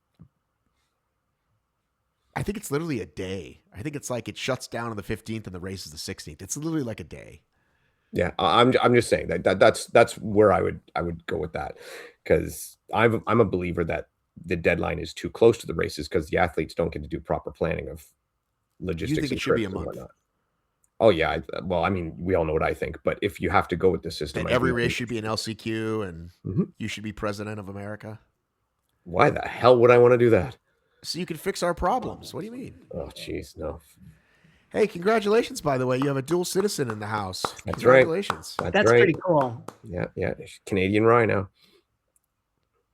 I think it's literally a day. I think it's like it shuts down on the 15th and the race is the 16th. It's literally like a day.
Yeah, I'm just saying that's where I would go with that, because I'm a believer that the deadline is too close to the races because the athletes don't get to do proper planning of logistics.
You think it
and
should be a
trips and
month?
whatnot. Oh yeah, well, I mean, we all know what I think, but if you have to go with the system,
And
I
every
do
race
think-
should be an LCQ, and
Mhm.
you should be president of America.
Why the hell would I want to do that?
So you can fix our problems. What do you mean?
Oh, jeez, no.
Hey, congratulations, by the way. You have a dual citizen in the house.
That's right.
Congratulations.
That's
right.
pretty cool.
Yeah. Canadian rye now.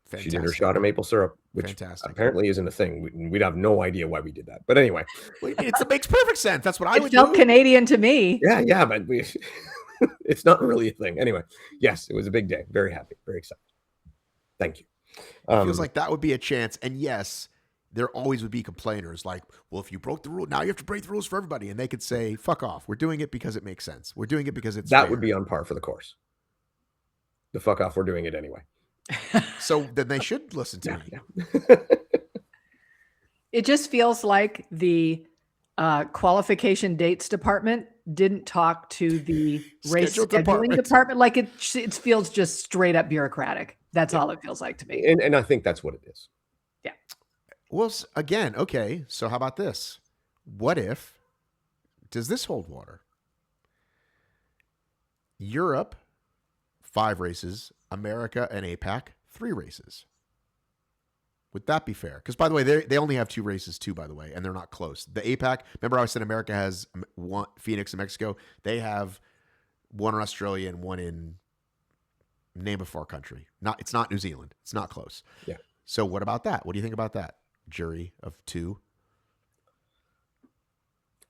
Fantastic.
She did her shot of maple syrup, which
Fantastic.
apparently isn't a thing. We'd have no idea why we did that. But anyway.
What do you mean? It makes perfect sense. That's what I
It
would
felt
do.
Canadian to me.
Yeah, but it's not really a thing. Anyway, yes, it was a big day. Very happy, very excited. Thank you.
It feels like that would be a chance. And yes, there always would be complainers like, well, if you broke the rule, now you have to break the rules for everybody. And they could say, fuck off. We're doing it because it makes sense. We're doing it because it's
that
fair.
would be on par for the course. The fuck off, we're doing it anyway.
So then they should listen to me.
Yeah.
It just feels like the qualification dates department didn't talk to the race
Schedule
scheduling
department.
department. Like it feels just straight up bureaucratic. That's all it feels like to me.
And I think that's what it is.
Well, again, okay. So how about this? What if, does this hold water? Europe, 5 races. America and APAC, 3 races. Would that be fair? Because, by the way, they only have 2 races too, by the way, and they're not close. The APAC, remember I said America has one, Phoenix in Mexico? They have one in Australia and one in, name a far country. It's not New Zealand. It's not close.
Yeah.
So what about that? What do you think about that? Jury of 2.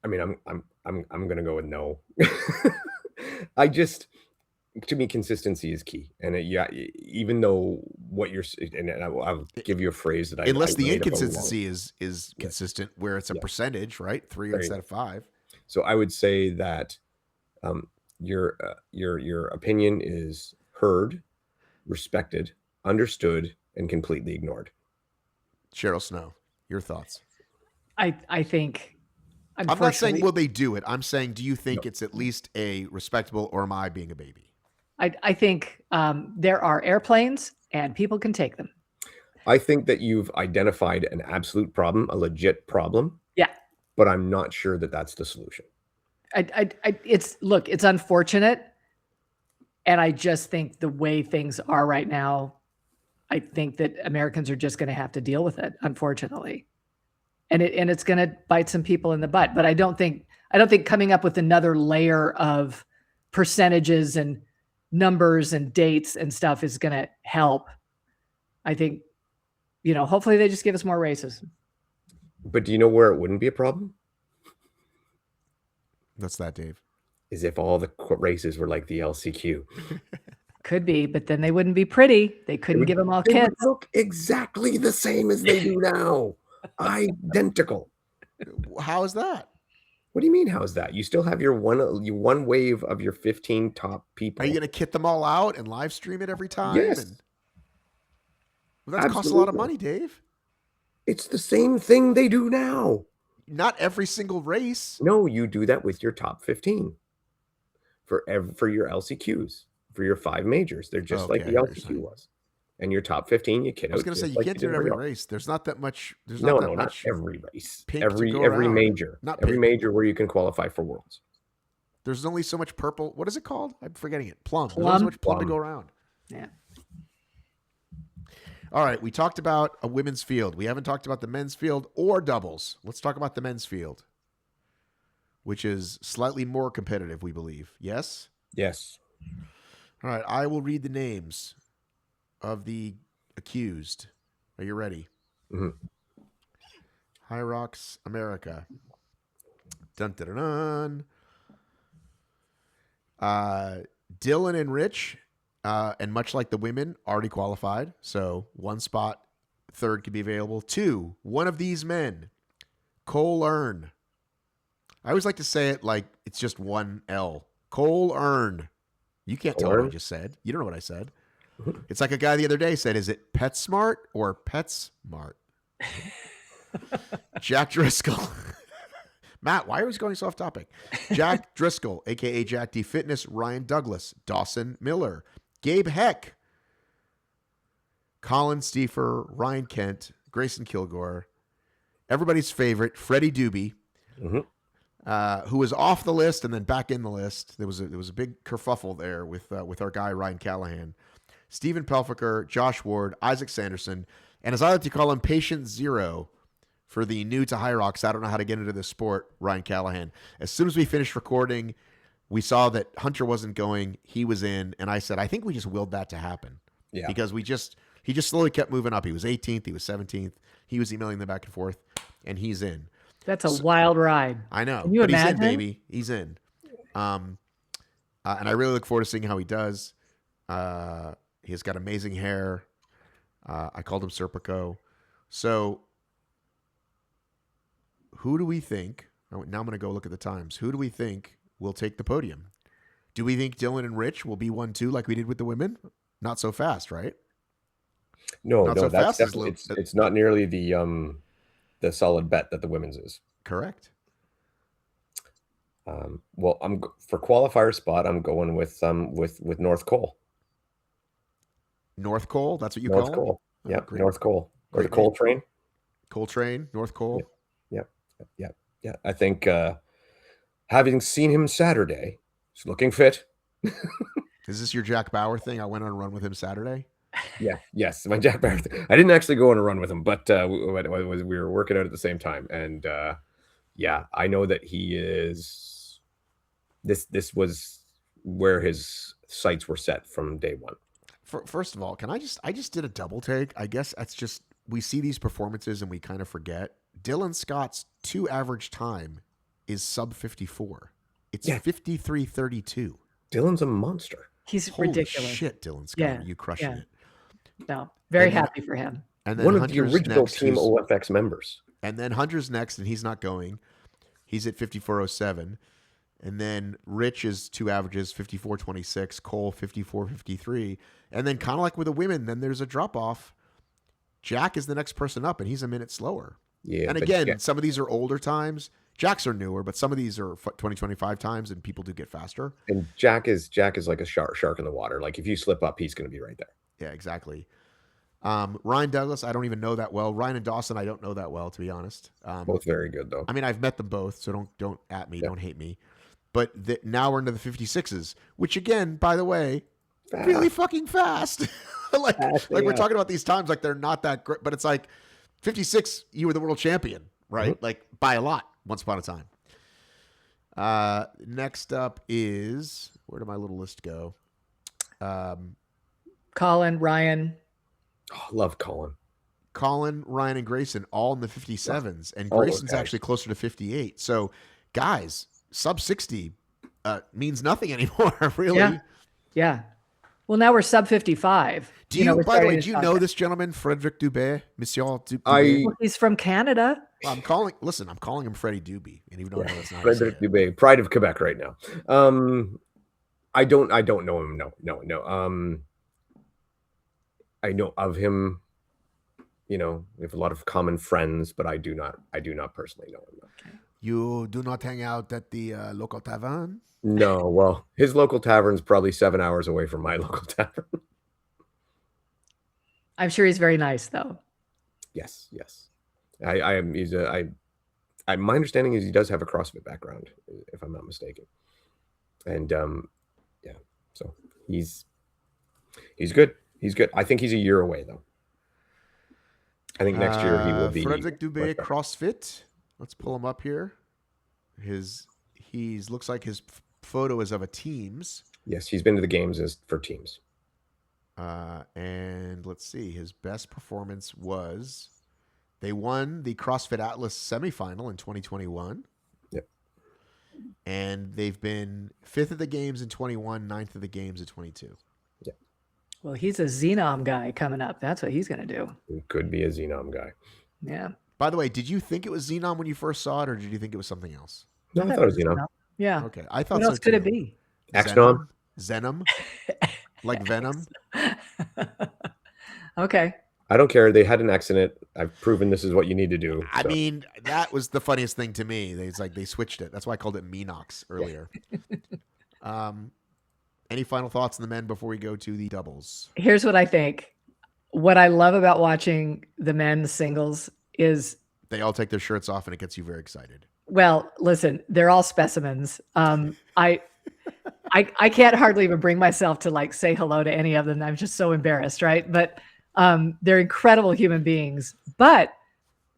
I mean, I'm gonna go with no. To me, consistency is key, and even though what you're, and I'll give you a phrase that
Unless
I
the
made up a
inconsistency is consistent, where it's a percentage, right? 3
There you
instead
go.
of 5.
So I would say that your opinion is heard, respected, understood, and completely ignored.
Cheryl Snow, your thoughts?
I think
I'm not saying
unfortunately-
will they do it. I'm saying, do you think it's at least a respectable, or am I being a baby?
I think there are airplanes and people can take them.
I think that you've identified an absolute problem, a legit problem.
Yeah.
But I'm not sure that that's the solution.
It's unfortunate. And I just think the way things are right now, I think that Americans are just going to have to deal with it, unfortunately. And it's going to bite some people in the butt. But I don't think coming up with another layer of percentages and numbers and dates and stuff is going to help. I think, hopefully they just give us more races.
But do you know where it wouldn't be a problem?
What's that, Dave?
Is if all the races were like the LCQ.
Could be, but then they wouldn't be pretty. They couldn't give them all
They would
kids.
look exactly the same as they do now. Identical.
How is that?
What do you mean? How is that? You still have your one wave of your 15 top people.
Are you going to kit them all out and live stream it every time?
Yes.
Well, that costs a lot of money, Dave.
It's the same thing they do now.
Not every single race.
No, you do that with your top 15 for your LCQs, for your 5 majors. They're just like
Okay,
the
I know what you're
LCQ
saying.
was. And your top 15, you kid
I was
out.
going to say,
just
you
like
can't
did
do it every
everybody else.
race. There's not that much. There's
No,
not that
not
much.
every race.
pink to
Every
go
every
around.
major.
Not
Every
pink.
major where you can qualify for Worlds.
There's only so much purple. What is it called? I'm forgetting it. Plum. There's
Plum?
only so much plum to
Plum.
go around.
Yeah.
All right. We talked about a women's field. We haven't talked about the men's field or doubles. Let's talk about the men's field, which is slightly more competitive, we believe. Yes?
Yes.
All right. I will read the names of the accused. Are you ready?
Mhm.
HYROX America. Dun, dun, dun, dun. Dylan and Rich, and much like the women, already qualified. So one spot third could be available. 2, one of these men, Cole Earn. I always like to say it like it's just one L. Cole Earn. You can't tell what I just said. You don't know what I said. It's like a guy the other day said, is it PetSmart or PetSmart? Jack Driscoll. Matt, why are we going so off topic? Jack Driscoll, a.k.a. Jack D Fitness, Ryan Douglas, Dawson Miller, Gabe Heck, Colin Stiefer, Ryan Kent, Grayson Kilgore, everybody's favorite, Freddie Doobie, who was off the list and then back in the list. There was a big kerfuffle there with our guy, Ryan Callahan, Stephen Pelfiker, Josh Ward, Isaac Sanderson, and as I like to call him, Patient Zero, for the new to HYROX, I don't know how to get into this sport, Ryan Callahan. As soon as we finished recording, we saw that Hunter wasn't going. He was in. And I said, I think we just willed that to happen.
Yeah.
Because he just slowly kept moving up. He was 18th. He was 17th. He was emailing them back and forth. And he's in.
That's a wild ride.
I know.
Can you imagine?
He's in, baby. He's in. And I really look forward to seeing how he does. He's got amazing hair. I called him Serpico. So who do we think, now I'm going to go look at the times. Who do we think will take the podium? Do we think Dylan and Rich will be 1-2 like we did with the women? Not so fast, right?
No, that's definitely, it's not nearly the solid bet that the women's is.
Correct.
Well, for qualifier spot, I'm going with North Cole.
North Cole, that's what you
North
call
Cole.
him?
Yeah, North Cole. Or the Cole Train.
Cole Train, North Cole.
Yeah. I think having seen him Saturday, he's looking fit.
Is this your Jack Bauer thing? I went on a run with him Saturday.
Yeah, yes, my Jack Bauer thing. I didn't actually go on a run with him, but we were working out at the same time, and yeah, I know that he is. This was where his sights were set from day one.
First of all, I just did a double take. I guess that's just, we see these performances and we kind of forget. Dylan Scott's 2 average time is sub 54. It's 53:32.
Dylan's a monster.
He's
Holy
ridiculous.
Shit, Dylan Scott,
Yeah,
you crushing it.
No, very happy for him.
And then
One of
Hunter's
the original
next,
Team OFX members.
And then Hunter's next, and he's not going. He's at 54:07. And then Rich is 2 averages, 54:26. Cole, 54:53. And then kind of like with the women, then there's a drop-off. Jack is the next person up, and he's a minute slower.
Yeah.
And again, some of these are older times. Jack's are newer, but some of these are 2025 times, and people do get faster.
And Jack is like a shark in the water. Like if you slip up, he's going to be right there.
Yeah, exactly. Ryan Douglas, I don't even know that well. Ryan and Dawson, I don't know that well, to be honest.
Both very good though.
I mean, I've met them both, so don't at me, don't hate me. But now we're into the 56s, which again, by the way, really fucking fast. like we're talking about these times like they're not that great, but it's like 56, you were the world champion, right? Mm-hmm. Like by a lot once upon a time. Next up is, where did my little list go?
Colin, Ryan.
Oh, love Colin.
Colin, Ryan, and Grayson all in the 57s, and Grayson's actually closer to 58. So, guys, sub 60 means nothing anymore, really.
Yeah. Well, now we're sub 55.
By the way, do you know this gentleman, Frederic Dubé? Monsieur Dubé?
Well, he's from Canada.
Well, I'm calling him Freddie Doobie, and even though that's not
Frederic Dubé, pride of Quebec right now. I don't know him. No. I know of him. We have a lot of common friends, but I do not personally know him. No.
You do not hang out at the local tavern?
No, well, his local tavern's probably 7 hours away from my local tavern.
I'm sure he's very nice, though.
Yes. I am. My understanding is he does have a CrossFit background, if I'm not mistaken. And yeah, so he's good. He's good. I think he's a year away, though. I think next year he will be.
Frederic Dubé, CrossFit. Let's pull him up here. He looks like his photo is of a Teams.
Yes, he's been to the games for Teams.
And let's see, his best performance was they won the CrossFit Atlas semifinal in 2021.
Yep.
And they've been 5th of the games in 21, 9th of the games in 22.
Yeah.
Well, he's a Xenom guy coming up. That's what he's going to do.
He could be a Xenom guy.
Yeah.
By the way, did you think it was Xenom when you first saw it, or did you think it was something else?
No, I thought it was Xenom.
Yeah.
Okay, I thought
What
so
else could
too.
it be?
Xenom?
Xenom? Like Venom?
Okay.
I don't care. They had an X in it. I've proven this is what you need to do.
I mean, that was the funniest thing to me. It's like they switched it. That's why I called it Minox earlier. Any final thoughts on the men before we go to the doubles?
Here's what I think. What I love about watching the men's singles is
they all take their shirts off and it gets you very excited.
Well, listen, they're all specimens. I can't hardly even bring myself to like say hello to any of them. I'm just so embarrassed, right? But they're incredible human beings. But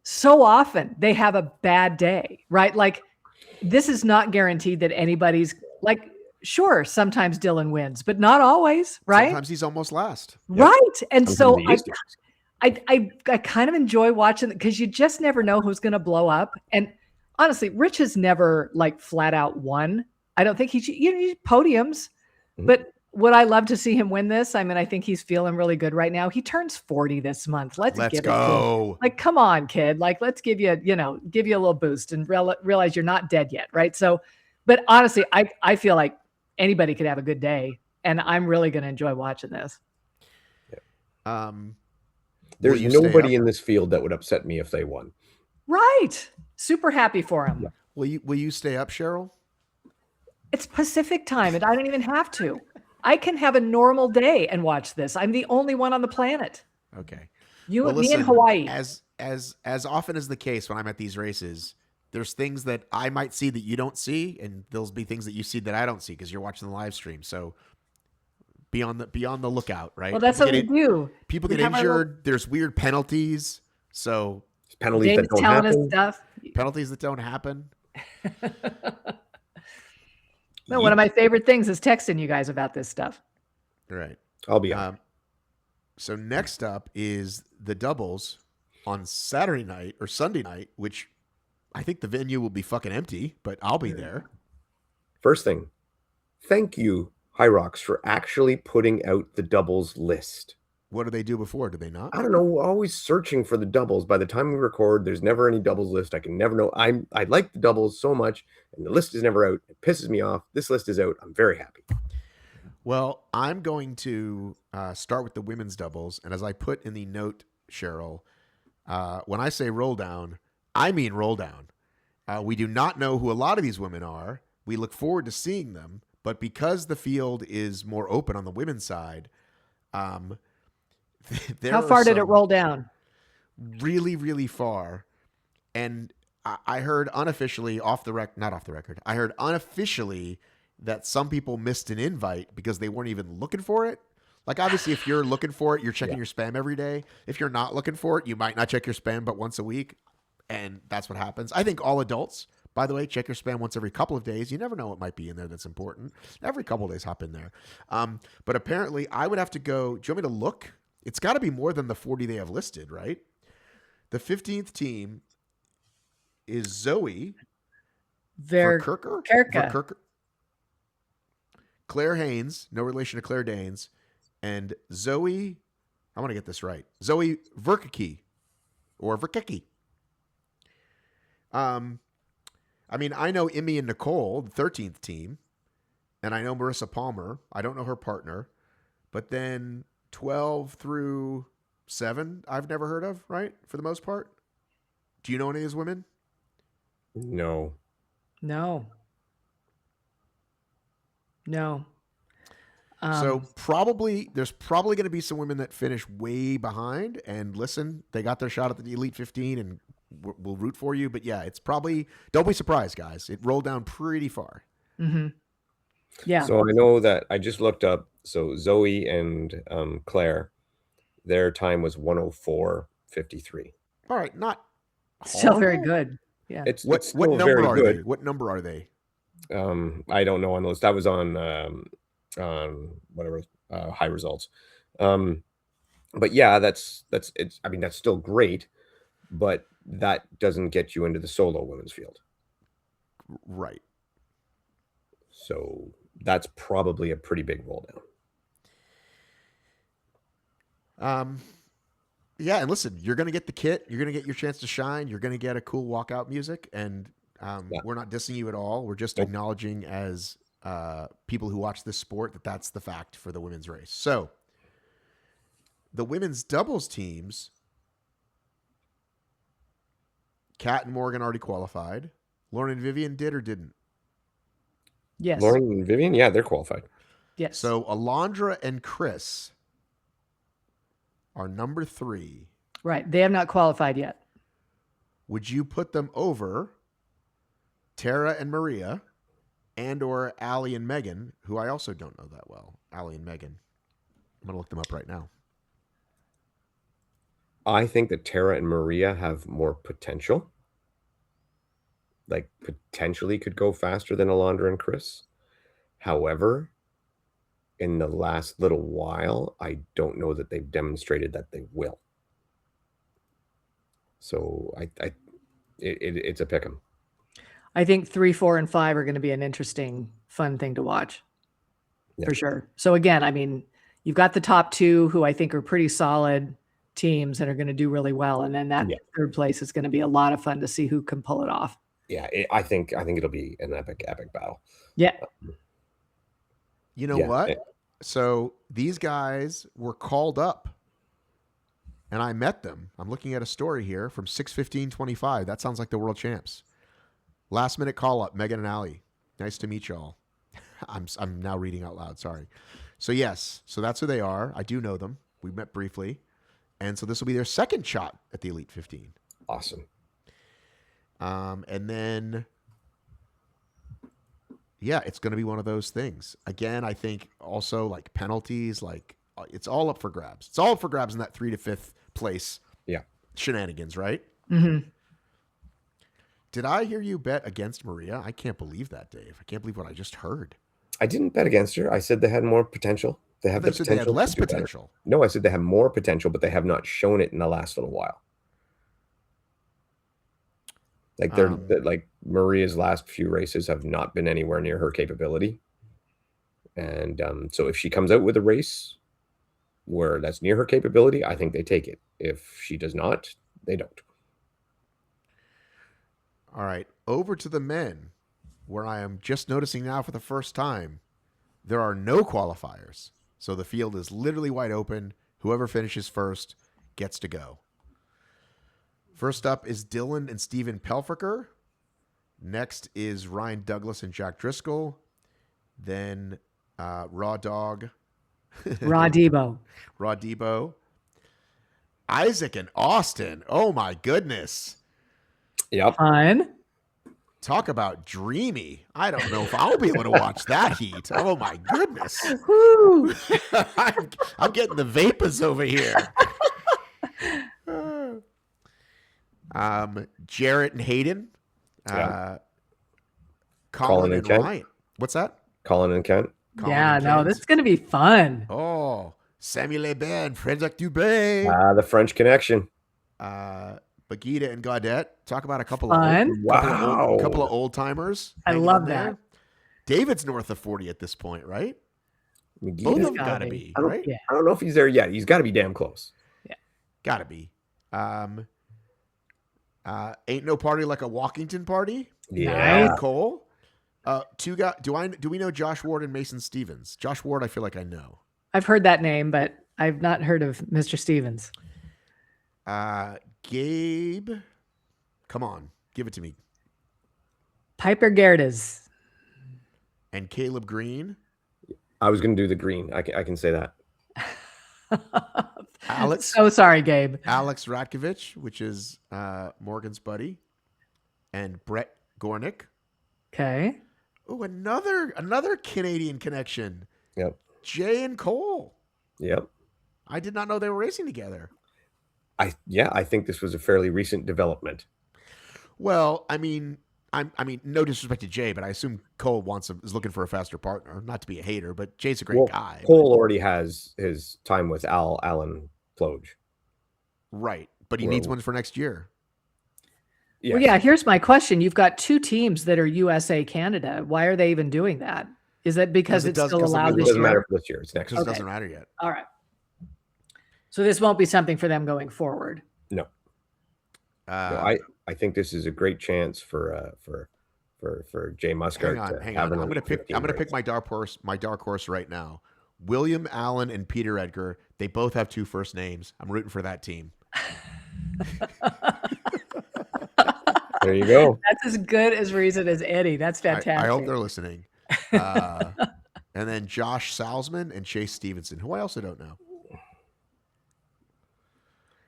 so often they have a bad day, right? Like this is not guaranteed that anybody's like, sure, sometimes Dylan wins, but not always, right?
Sometimes he's almost last.
Right. And so
I
I kind of enjoy watching it because you just never know who's going to blow up. And honestly, Rich has never like flat out won. I don't think he's podiums, but would I love to see him win this? I mean, I think he's feeling really good right now. He turns 40 this month. Let's give
go.
Like, come on, kid. Like, let's give you a little boost and realize you're not dead yet. Right. So, but honestly, I feel like anybody could have a good day and I'm really going to enjoy watching this.
There's nobody in this field that would upset me if they won.
Right. Super happy for him.
Yeah. Will you stay up, Cheryl?
It's Pacific time and I don't even have to. I can have a normal day and watch this. I'm the only one on the planet.
Okay.
Me in Hawaii.
As often as the case when I'm at these races, there's things that I might see that you don't see, and there'll be things that you see that I don't see because you're watching the live stream. So be on the lookout, right?
Well, that's what we do.
People get injured. There's weird penalties. So
penalties that don't happen.
Penalties that don't happen.
No, one of my favorite things is texting you guys about this stuff.
Right.
I'll be on.
So next up is the doubles on Saturday night or Sunday night, which I think the venue will be fucking empty, but I'll be there.
First thing, thank you, HYROX, for actually putting out the doubles list.
What do they do before? Do they not?
I don't know. We're always searching for the doubles. By the time we record, there's never any doubles list. I can never know. I like the doubles so much, and the list is never out. It pisses me off. This list is out. I'm very happy.
Well, I'm going to start with the women's doubles, and as I put in the note, Cheryl, when I say roll down, I mean roll down. We do not know who a lot of these women are. We look forward to seeing them, but because the field is more open on the women's side,
how far did it roll down?
Really, really far. And I heard unofficially not off the record. I heard unofficially that some people missed an invite because they weren't even looking for it. Like, obviously, if you're looking for it, you're checking your spam every day. If you're not looking for it, you might not check your spam but once a week. And that's what happens. I think all adults, by the way, check your spam once every couple of days. You never know what might be in there that's important. Every couple of days, hop in there. But apparently, I would have to go. Do you want me to look? It's got to be more than the 40 they have listed, right? The 15th team is Zoe Verkerker, Claire Haynes, no relation to Claire Danes, and Zoe, I want to get this right, Zoe Verkeke, or Verkeke. I mean, I know Emmy and Nicole, the 13th team, and I know Marissa Palmer. I don't know her partner, but then 12 through 7, I've never heard of, right? For the most part. Do you know any of these women?
No.
So there's probably going to be some women that finish way behind, and listen, they got their shot at the Elite 15 and we'll root for you. But yeah, it's probably, don't be surprised, guys. It rolled down pretty far.
Mm-hmm. Yeah.
So I know that I just looked up. So Zoe and Claire, their time was 104.53.
All right. Not
still very good. Yeah.
It's
what
still
number
very
are
good.
they? What number are they?
I don't know on the list. That was on whatever high results. But yeah, that's it's. I mean, that's still great, but that doesn't get you into the solo women's field.
Right.
So that's probably a pretty big roll down.
Yeah, and listen, you're going to get the kit. You're going to get your chance to shine. You're going to get a cool walkout music, and
Yeah.
we're not dissing you at all. We're just
Nope.
acknowledging as people who watch this sport that that's the fact for the women's race. So the women's doubles teams, Kat and Morgan already qualified. Lauren and Vivian did or didn't?
Yes.
Lauren and Vivian, yeah, they're qualified.
Yes.
So Alondra and Chris are number 3.
Right. They have not qualified yet.
Would you put them over Tara and Maria and or Allie and Megan, who I also don't know that well? Allie and Megan. I'm going to look them up right now.
I think that Tara and Maria have more potential. Like potentially could go faster than Alondra and Chris. However, in the last little while, I don't know that they've demonstrated that they will. So it's a pick 'em.
I think 3, 4, and 5 are going to be an interesting, fun thing to watch.
Yeah.
For sure. So again, I mean, you've got the top 2 who I think are pretty solid teams and are going to do really well. And then that third place is going to be a lot of fun to see who can pull it off.
Yeah, I think it'll be an epic battle.
Yeah.
You know what? So these guys were called up and I met them. I'm looking at a story here from 6/15/25. That sounds like the world champs. Last minute call up, Megan and Allie. Nice to meet y'all. I'm now reading out loud. Sorry. So yes, so that's who they are. I do know them. We met briefly. And so this will be their second shot at the Elite 15.
Awesome.
And then, yeah, it's going to be one of those things. Again, I think also like penalties, like it's all up for grabs. It's all up for grabs in that 3 to 5th place shenanigans, right?
Mm-hmm.
Did I hear you bet against Maria? I can't believe that, Dave. I can't believe what I just heard.
I didn't bet against her. I said they had more potential. They have the potential.
They had less potential.
No, I said they have more potential, but they have not shown it in the last little while. Like like Maria's last few races have not been anywhere near her capability. And so if she comes out with a race where that's near her capability, I think they take it. If she does not, they don't.
All right. Over to the men, where I am just noticing now for the first time, there are no qualifiers. So the field is literally wide open. Whoever finishes first gets to go. First up is Dylan and Steven Pelfricker. Next is Ryan Douglas and Jack Driscoll. Then Raw Dog.
Raw Debo.
Raw Debo. Isaac and Austin. Oh, my goodness.
Yep.
Fun.
Talk about dreamy. I don't know if I'll be able to watch that heat. Oh, my goodness.
Woo.
I'm getting the vapors over here. Jarrett and Hayden. Colin and Ryan. What's that?
Colin and Kent.
This is going to be fun.
Oh, Samuel Hébert and Frédéric Dubé.
The French connection.
Bagita and Gaudette. Talk about a couple
fun.
of couple of old timers.
I love that.
David's north of 40 at this point, right?
McGee
Both of them gotta be, right?
Yeah.
I don't know if he's there yet. He's got to be damn close.
Yeah,
gotta be. Ain't no party like a Walkington party.
Yeah,
nice.
Cole. Two guys. Do we know Josh Ward and Mason Stevens? Josh Ward, I feel like I know.
I've heard that name, but I've not heard of Mr. Stevens.
Gabe, come on, give it to me.
Piper Gerdes.
And Caleb Green.
I was going to do the green. I can say that.
Alex.
So sorry, Gabe.
Alex Ratkovich, which is Morgan's buddy, and Brett Gornick.
Okay.
Oh, another Canadian connection.
Yep.
Jay and Cole.
Yep.
I did not know they were racing together.
I think this was a fairly recent development.
Well, I mean, no disrespect to Jay, but I assume Cole is looking for a faster partner. Not to be a hater, but Jay's a great guy.
Cole already has his time with Alan Ploge.
Right, but he needs one for next year.
Yes.
Well, yeah, here's my question. You've got 2 teams that are USA Canada. Why are they even doing that? Is that because it's still allowed this year?
It doesn't matter for this year. It's next year.
It doesn't matter yet.
All right. So this won't be something for them going forward.
No. No, I think this is a great chance for Jay Muscat.
Hang on. I'm gonna pick my dark horse right now. William Allen and Peter Edgar. They both have 2 first names. I'm rooting for that team.
There you go.
That's as good as reason as any. That's fantastic.
I hope they're listening. And then Josh Salzman and Chase Stevenson, who I also don't know.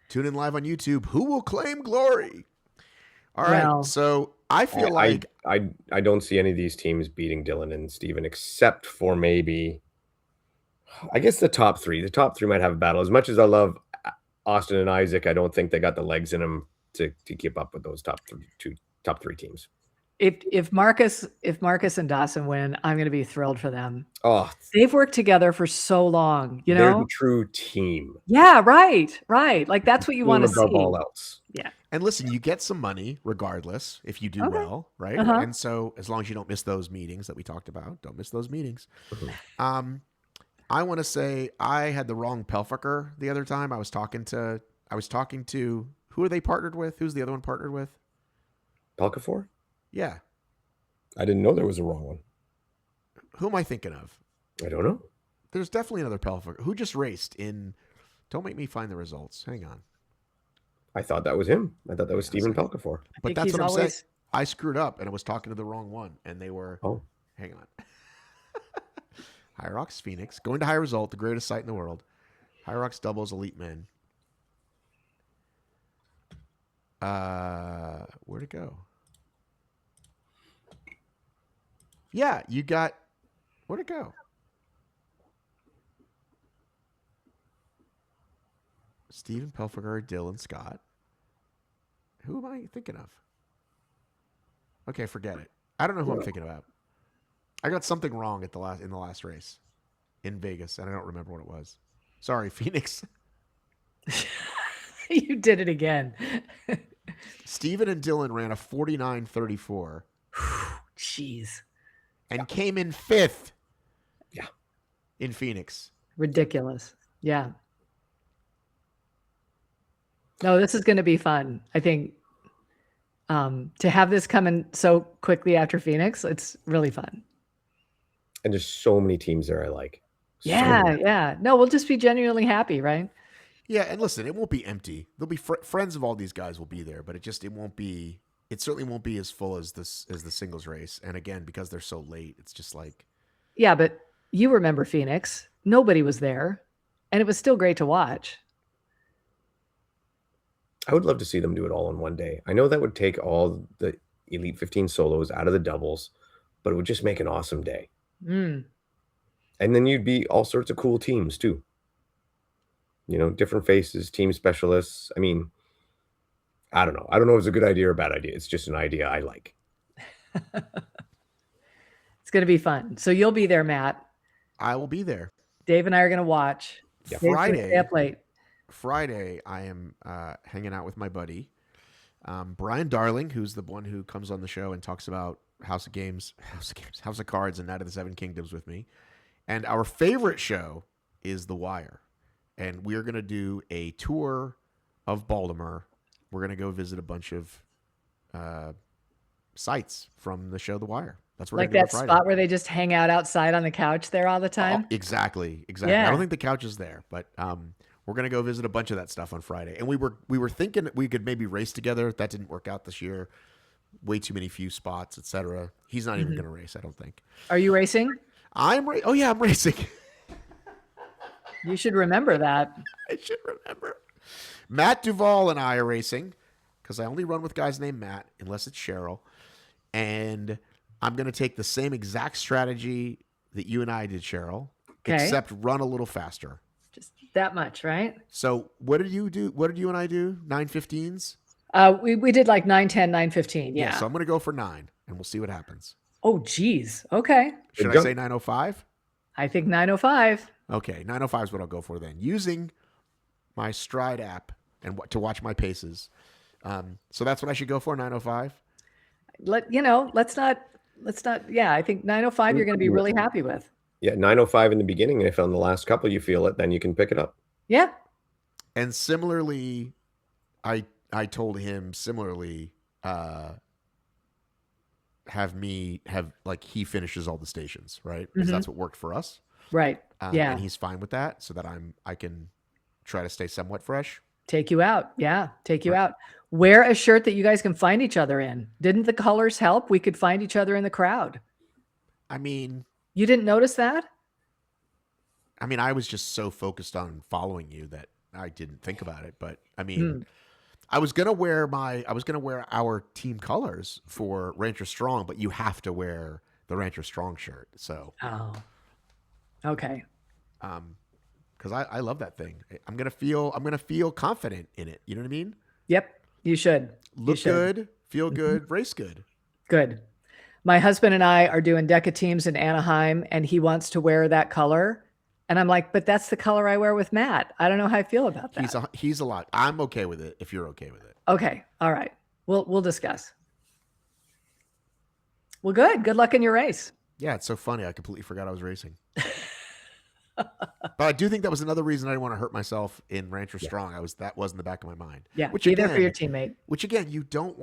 Tune in live on YouTube. Who will claim glory? All right. So I feel like
I don't see any of these teams beating Dylan and Steven except for maybe, I guess, the top 3. The top 3 might have a battle. As much as I love Austin and Isaac, I don't think they got the legs in them to keep up with those top 3 teams.
If Marcus and Dawson win, I'm going to be thrilled for them.
Oh,
they've worked together for so long. You know,
they're the true team.
Yeah, right. Like that's what you want to see.
Above all else.
Yeah.
And listen, you get some money regardless if you do well, right? And so as long as you don't miss those meetings that we talked about, don't miss those meetings. I want to say I had the wrong Pelfaker the other time. I was talking to who are they partnered with? Who's the other one partnered with?
Pelkafor?
Yeah.
I didn't know there was a wrong one.
Who am I thinking of?
I don't know.
There's definitely another Pelfaker. Who just raced in... Don't make me find the results. Hang on.
I thought that was him. I thought that was Stephen Pelkafor.
But that's what I'm saying. I screwed up and I was talking to the wrong one. And they were...
Oh.
Hang on. HYROX Phoenix. Going to high result. The greatest site in the world. HYROX doubles elite men. Where'd it go? Yeah, you got... Where'd it go? Stephen Pelfaker, Dylan Scott. Who am I thinking of? Okay, forget it. I don't know who I'm thinking about. I got something wrong in the last race in Vegas, and I don't remember what it was. Sorry, Phoenix.
You did it again.
Steven and Dylan ran a 49.34.
Jeez.
And came in 5th.
Yeah.
In Phoenix.
Ridiculous. Yeah. No, this is going to be fun. I think to have this come in so quickly after Phoenix, it's really fun.
And there's so many teams there I like.
Yeah. No, we'll just be genuinely happy, right?
Yeah, and listen, it won't be empty. There'll be friends of all these guys will be there, but it certainly won't be as full as the singles race. And again, because they're so late, it's just like...
Yeah, but you remember Phoenix. Nobody was there, and it was still great to watch.
I would love to see them do it all in one day. I know that would take all the Elite 15 solos out of the doubles, but it would just make an awesome day. And then you'd be all sorts of cool teams too. You know, different faces, team specialists. I mean, I don't know. I don't know if it's a good idea or a bad idea. It's just an idea I like.
It's going to be fun. So you'll be there, Matt.
I will be there.
Dave and I are going to watch.
Yeah.
Stay up late.
Friday, I am hanging out with my buddy, Brian Darling, who's the one who comes on the show and talks about House of Cards, and Night of the Seven Kingdoms with me. And our favorite show is The Wire. And we're going to do a tour of Baltimore. We're going to go visit a bunch of sites from the show The Wire. That's where
like that spot where they just hang out outside on the couch there all the time.
Oh, exactly.
Yeah.
I don't think the couch is there, but we're going to go visit a bunch of that stuff on Friday. And we were thinking we could maybe race together. That didn't work out this year. Way too many few spots, etc. He's not even going to race, I don't think.
Are you racing?
I'm racing.
You should remember that.
I should remember. Matt Duvall and I are racing because I only run with guys named Matt, unless it's Cheryl. And I'm going to take the same exact strategy that you and I did, Cheryl, except run a little faster.
Just that much, right?
So what did you do? What did you and I do? 9:15s?
We did like 9:10, 9:15. Yeah.
So I'm going to go for 9 and we'll see what happens.
Oh, geez. Okay.
Should I say 9:05?
I think 9:05.
Okay. 9:05 is what I'll go for then, using my Stride app and to watch my paces. So that's what I should go for, 9:05.
Let's not. Yeah, I think 9:05 you're going to be really happy with.
Yeah, 9:05 in the beginning, and if on the last couple you feel it, then you can pick it up.
Yeah.
And similarly, I told him similarly, have like he finishes all the stations, right? Because that's what worked for us.
Right. Yeah.
And he's fine with that, so that I can try to stay somewhat fresh.
Take you out. Yeah. Take you out. Wear a shirt that you guys can find each other in. Didn't the colors help? We could find each other in the crowd.
I mean,
you didn't notice that?
I mean, I was just so focused on following you that I didn't think about it. But I mean, I was gonna wear our team colors for Rancher Strong, but you have to wear the Rancher Strong shirt. So
okay.
Because I love that thing. I'm gonna feel confident in it. You know what I mean?
Yep. You should
look good, feel good, race good.
Good. My husband and I are doing DECA teams in Anaheim, and he wants to wear that color. And I'm like, but that's the color I wear with Matt. I don't know how I feel about that.
He's a lot. I'm okay with it if you're okay with it.
Okay. All right. We'll discuss. Well, good. Good luck in your race.
Yeah, it's so funny. I completely forgot I was racing. But I do think that was another reason I didn't want to hurt myself in Rancher Strong. That was in the back of my mind.
Yeah. Be there for your teammate.
Which again, you don't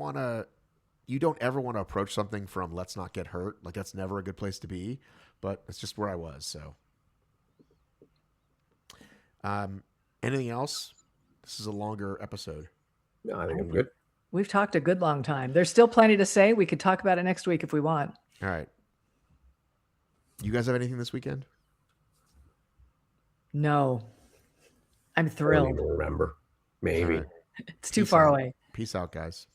ever want to approach something from let's not get hurt. Like that's never a good place to be. But it's just where I was. So. Anything else? This is a longer episode.
No, I think I'm good.
We've talked a good long time. There's still plenty to say. We could talk about it next week if we want.
All right. You guys have anything this weekend?
No. I'm thrilled.
I don't even remember. Maybe.
It's too far away.
Peace out, guys.